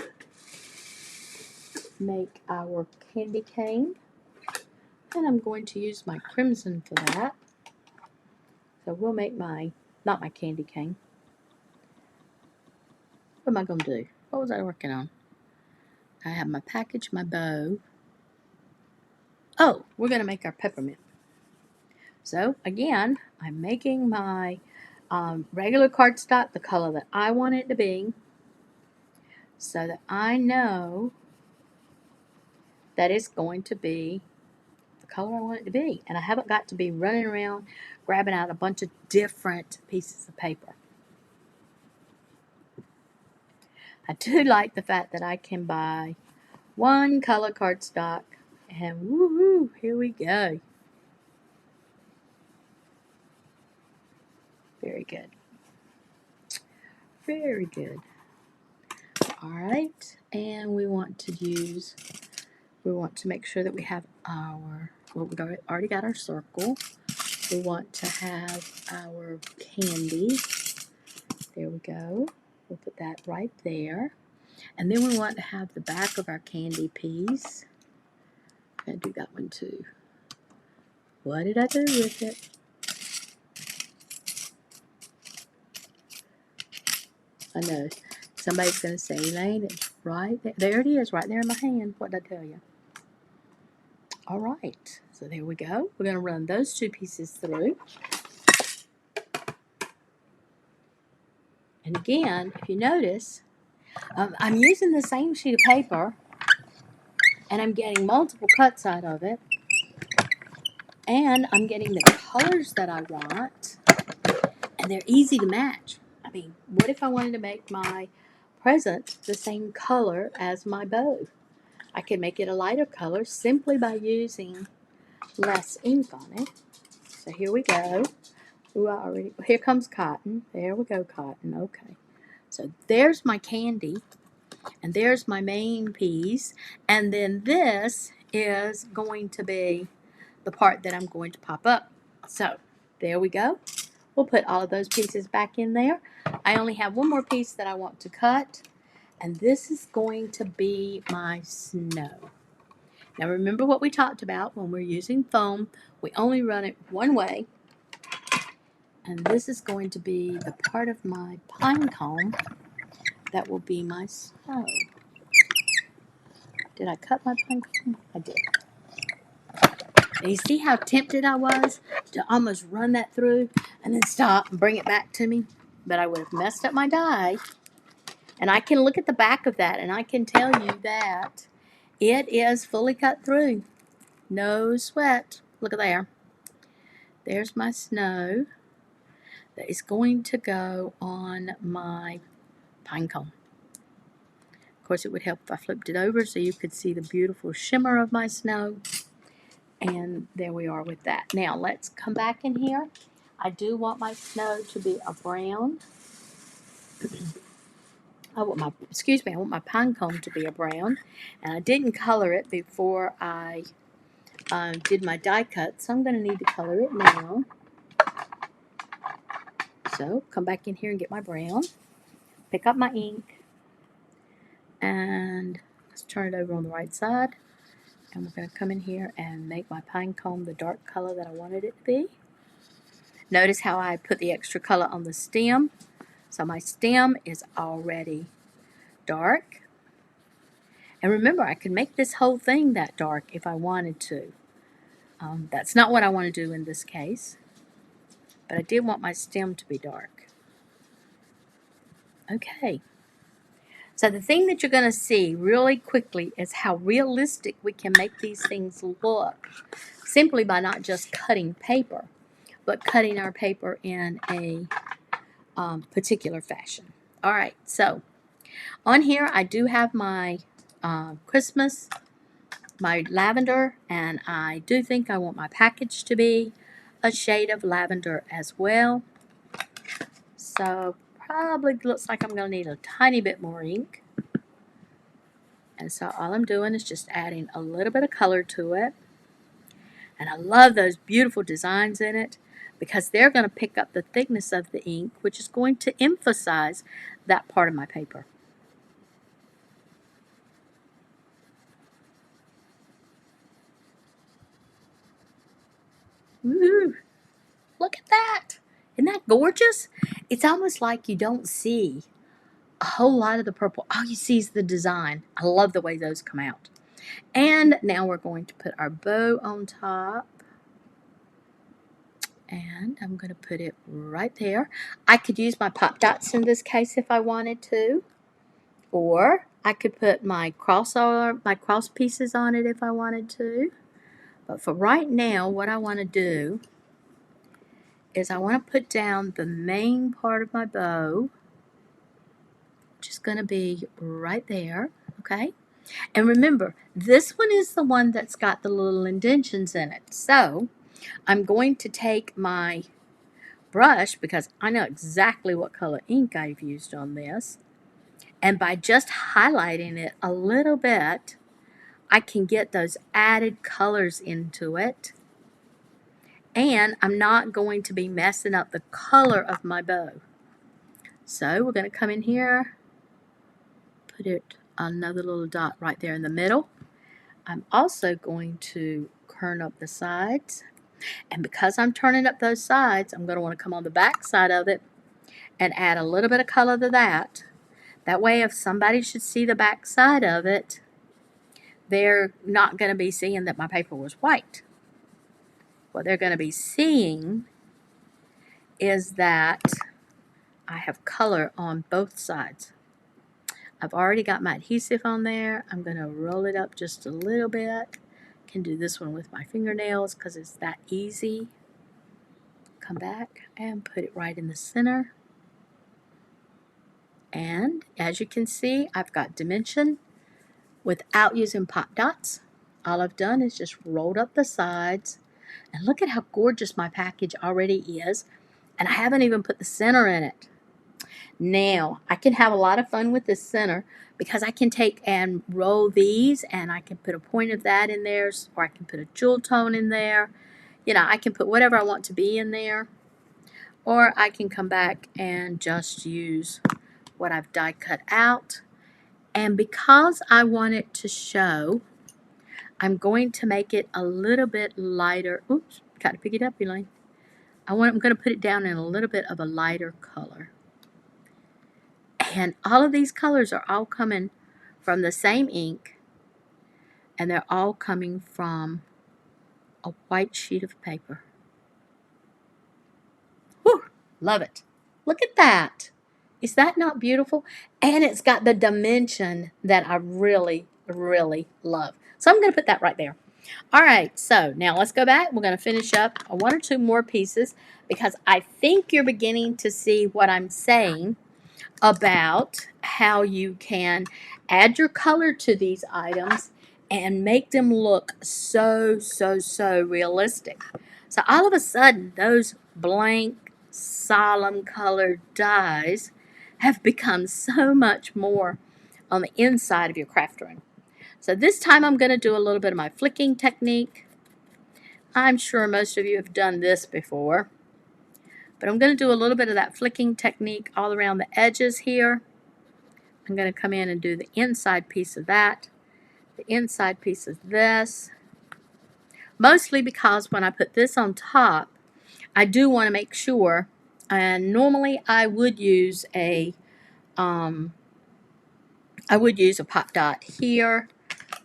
make our candy cane, and I'm going to use my crimson for that. So we'll make not my candy cane. What am I going to do? What was I working on? I have my package, my bow. Oh, we're going to make our peppermint. So again, I'm making my regular cardstock the color that I want it to be, so that I know that it's going to be the color I want it to be. And I haven't got to be running around grabbing out a bunch of different pieces of paper. I do like the fact that I can buy one color cardstock, and woohoo, here we go. Very good. Very good. All right, and we want to make sure that we have we've already got our circle. We want to have our candy. There we go. We'll put that right there. And then we want to have the back of our candy piece. I'm going to do that one too. What did I do with it? I know. Somebody's going to say, Elaine, it's right there. There it is, right there in my hand. What did I tell you? All right. So there we go. We're going to run those two pieces through. And again, if you notice, I'm using the same sheet of paper And I'm getting multiple cuts out of it. And I'm getting the colors that I want. And they're easy to match. I mean, what if I wanted to make my present the same color as my bow? I could make it a lighter color simply by using less ink on it. So here we go. Ooh, here comes cotton. There we go, cotton. Okay. So there's my candy. And there's my main piece. And then this is going to be the part that I'm going to pop up. So there we go. We'll put all of those pieces back in there. I only have one more piece that I want to cut. And this is going to be my snow. Now remember what we talked about when we're using foam. We only run it one way. And this is going to be the part of my pine cone that will be my snow. Did I cut my pine cone? I did. And you see how tempted I was to almost run that through and then stop and bring it back to me? But I would have messed up my die. And I can look at the back of that and I can tell you that it is fully cut through. No sweat. Look at there. There's my snow that is going to go on my pine cone. Of course, it would help if I flipped it over so you could see the beautiful shimmer of my snow. And there we are with that. Now, let's come back in here. I do want my snow to be a brown. I want my pine cone to be a brown. And I didn't color it before I did my die cut, so I'm going to need to color it now. So, come back in here and get my brown. Pick up my ink. And let's turn it over on the right side. And we're going to come in here and make my pine cone the dark color that I wanted it to be. Notice how I put the extra color on the stem. So my stem is already dark. And remember, I could make this whole thing that dark if I wanted to. That's not what I want to do in this case. But I did want my stem to be dark. Okay. So the thing that you're going to see really quickly is how realistic we can make these things look simply by not just cutting paper, but cutting our paper in a particular fashion. All right, so on here I do have my Christmas, my lavender, and I do think I want my package to be a shade of lavender as well. So probably looks like I'm going to need a tiny bit more ink. And so all I'm doing is just adding a little bit of color to it. And I love those beautiful designs in it because they're going to pick up the thickness of the ink, which is going to emphasize that part of my paper. Woo! Look at that! Isn't that gorgeous? It's almost like you don't see a whole lot of the purple. All you see is the design. I love the way those come out. And now we're going to put our bow on top. And I'm going to put it right there. I could use my pop dots in this case if I wanted to. Or I could put my cross pieces on it if I wanted to. But for right now, what I want to do is I want to put down the main part of my bow, which is going to be right there, okay? And remember, this one is the one that's got the little indentions in it. So I'm going to take my brush, because I know exactly what color ink I've used on this, and by just highlighting it a little bit, I can get those added colors into it. And I'm not going to be messing up the color of my bow. So we're going to come in here, put it another little dot right there in the middle. I'm also going to turn up the sides. And because I'm turning up those sides, I'm going to want to come on the back side of it and add a little bit of color to that. That way, if somebody should see the back side of it, they're not going to be seeing that my paper was white. What they're going to be seeing is that I have color on both sides. I've already got my adhesive on there. I'm going to roll it up just a little bit. Can do this one with my fingernails because it's that easy. Come back and put it right in the center. And as you can see, I've got dimension without using pop dots. All I've done is just rolled up the sides. And look at how gorgeous my package already is. And I haven't even put the center in it. Now, I can have a lot of fun with the center because I can take and roll these and I can put a point of that in there, or I can put a jewel tone in there. You know, I can put whatever I want to be in there. Or I can come back and just use what I've die cut out. And because I want it to show, I'm going to make it a little bit lighter. Oops, got to pick it up, Elaine. I'm going to put it down in a little bit of a lighter color. And all of these colors are all coming from the same ink, and they're all coming from a white sheet of paper. Whew, love it. Look at that. Is that not beautiful? And it's got the dimension that I really, really love. So I'm going to put that right there. All right, so now let's go back. We're going to finish up one or two more pieces because I think you're beginning to see what I'm saying about how you can add your color to these items and make them look so realistic. So all of a sudden, those blank, solemn colored dies have become so much more on the inside of your craft room. So this time I'm going to do a little bit of my flicking technique. I'm sure most of you have done this before. But I'm going to do a little bit of that flicking technique all around the edges here. I'm going to come in and do the inside piece of that, the inside piece of this. Mostly because when I put this on top, I do want to make sure, and normally I would use a pop dot here,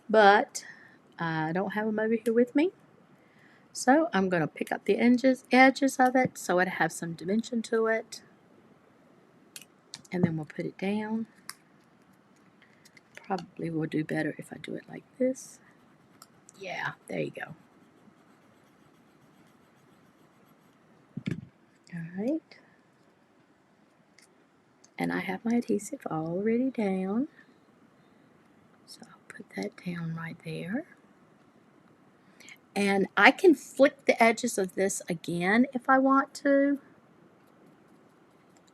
but I don't have them over here with me. So I'm going to pick up the edges of it so it has some dimension to it. And then we'll put it down. Probably will do better if I do it like this. Yeah, there you go. Alright. And I have my adhesive already down. So I'll put that down right there. And I can flick the edges of this again if I want to.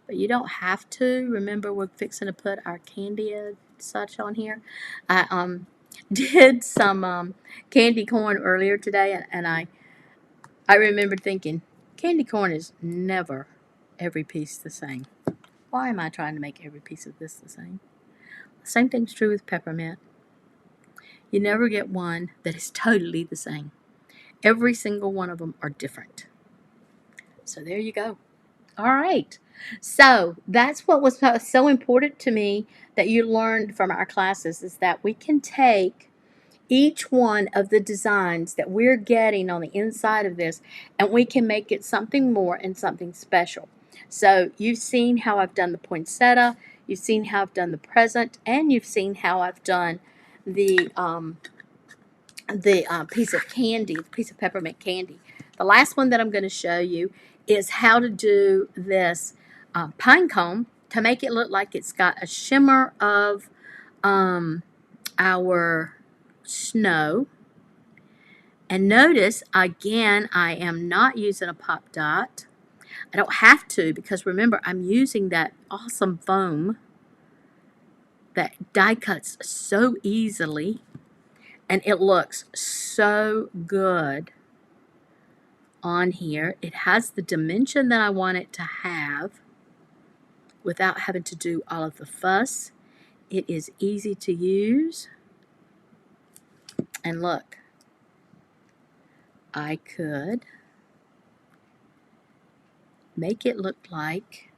But you don't have to. Remember, we're fixing to put our candy and such on here. I did some candy corn earlier today, and I remembered thinking, candy corn is never every piece the same. Why am I trying to make every piece of this the same? The same thing's true with peppermint. You never get one that is totally the same. Every single one of them are different. So there you go. All right. So that's what was so important to me that you learned from our classes, is that we can take each one of the designs that we're getting on the inside of this and we can make it something more and something special. So you've seen how I've done the poinsettia, you've seen how I've done the present, and you've seen how I've done the piece of candy, the piece of peppermint candy. The last one that I'm going to show you is how to do this pine cone to make it look like it's got a shimmer of our snow. And notice, again, I am not using a pop dot. I don't have to because remember, I'm using that awesome foam that die cuts so easily. And it looks so good on here. It has the dimension that I want it to have without having to do all of the fuss. It is easy to use. And look, I could make it look like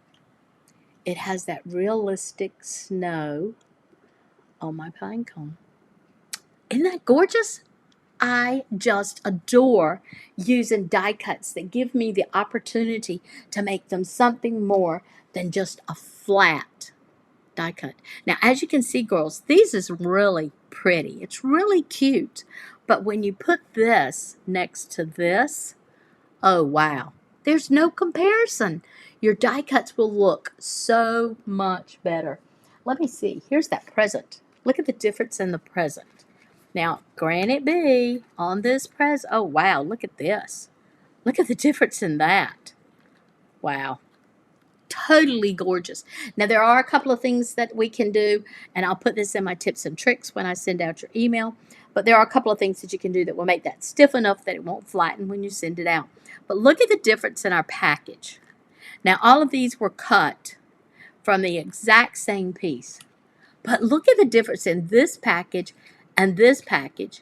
it has that realistic snow on my pine cone. Isn't that gorgeous? I just adore using die cuts that give me the opportunity to make them something more than just a flat die cut. Now, as you can see, girls, these is really pretty. It's really cute. But when you put this next to this, oh, wow. There's no comparison. Your die cuts will look so much better. Let me see. Here's that present. Look at the difference in the present. Now, granite B on this present. Oh, wow. Look at this. Look at the difference in that. Wow. Totally gorgeous. Now, there are a couple of things that we can do, and I'll put this in my tips and tricks when I send out your email. But there are a couple of things that you can do that will make that stiff enough that it won't flatten when you send it out. But look at the difference in our package. Now, all of these were cut from the exact same piece. But look at the difference in this package and this package.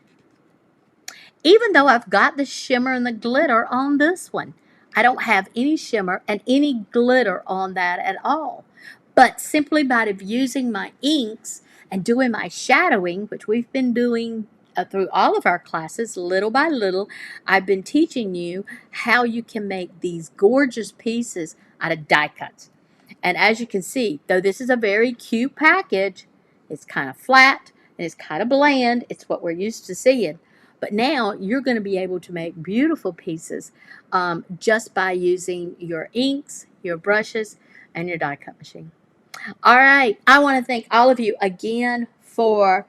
Even though I've got the shimmer and the glitter on this one, I don't have any shimmer and any glitter on that at all. But simply by using my inks and doing my shadowing, which we've been doing through all of our classes, little by little, I've been teaching you how you can make these gorgeous pieces out of die cuts. And as you can see, though this is a very cute package, it's kind of flat and it's kind of bland. It's what we're used to seeing. But now you're going to be able to make beautiful pieces just by using your inks, your brushes, and your die cut machine. All right. I want to thank all of you again for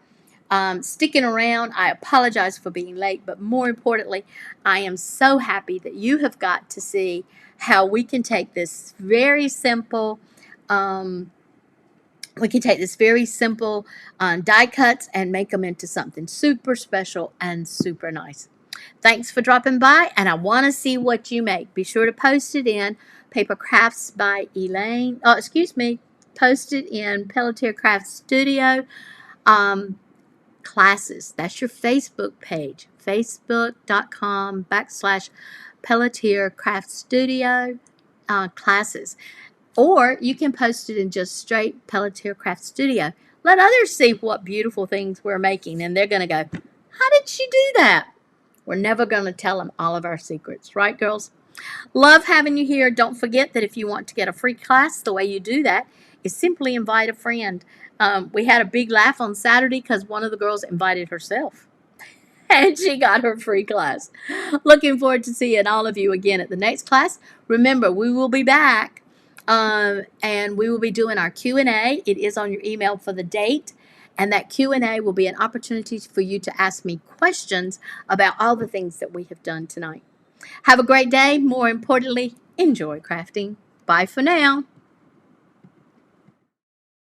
sticking around. I apologize for being late, but more importantly, I am so happy that you have got to see how we can take this very simple die cuts and make them into something super special and super nice. Thanks for dropping by, and I want to see what you make. Be sure to post it in Paper Crafts by Elaine. Oh, excuse me. Post it in Pelletier Craft Studio classes. That's your Facebook page. Facebook.com/Pelletier Craft Studio classes. Or you can post it in just straight Pelletier Craft Studio. Let others see what beautiful things we're making, and they're going to go, how did she do that? We're never going to tell them all of our secrets. Right, girls? Love having you here. Don't forget that if you want to get a free class, the way you do that is simply invite a friend. We had a big laugh on Saturday because one of the girls invited herself. And she got her free class. Looking forward to seeing all of you again at the next class. Remember, we will be back. And we will be doing our Q&A. It is on your email for the date. And that Q&A will be an opportunity for you to ask me questions about all the things that we have done tonight. Have a great day. More importantly, enjoy crafting. Bye for now.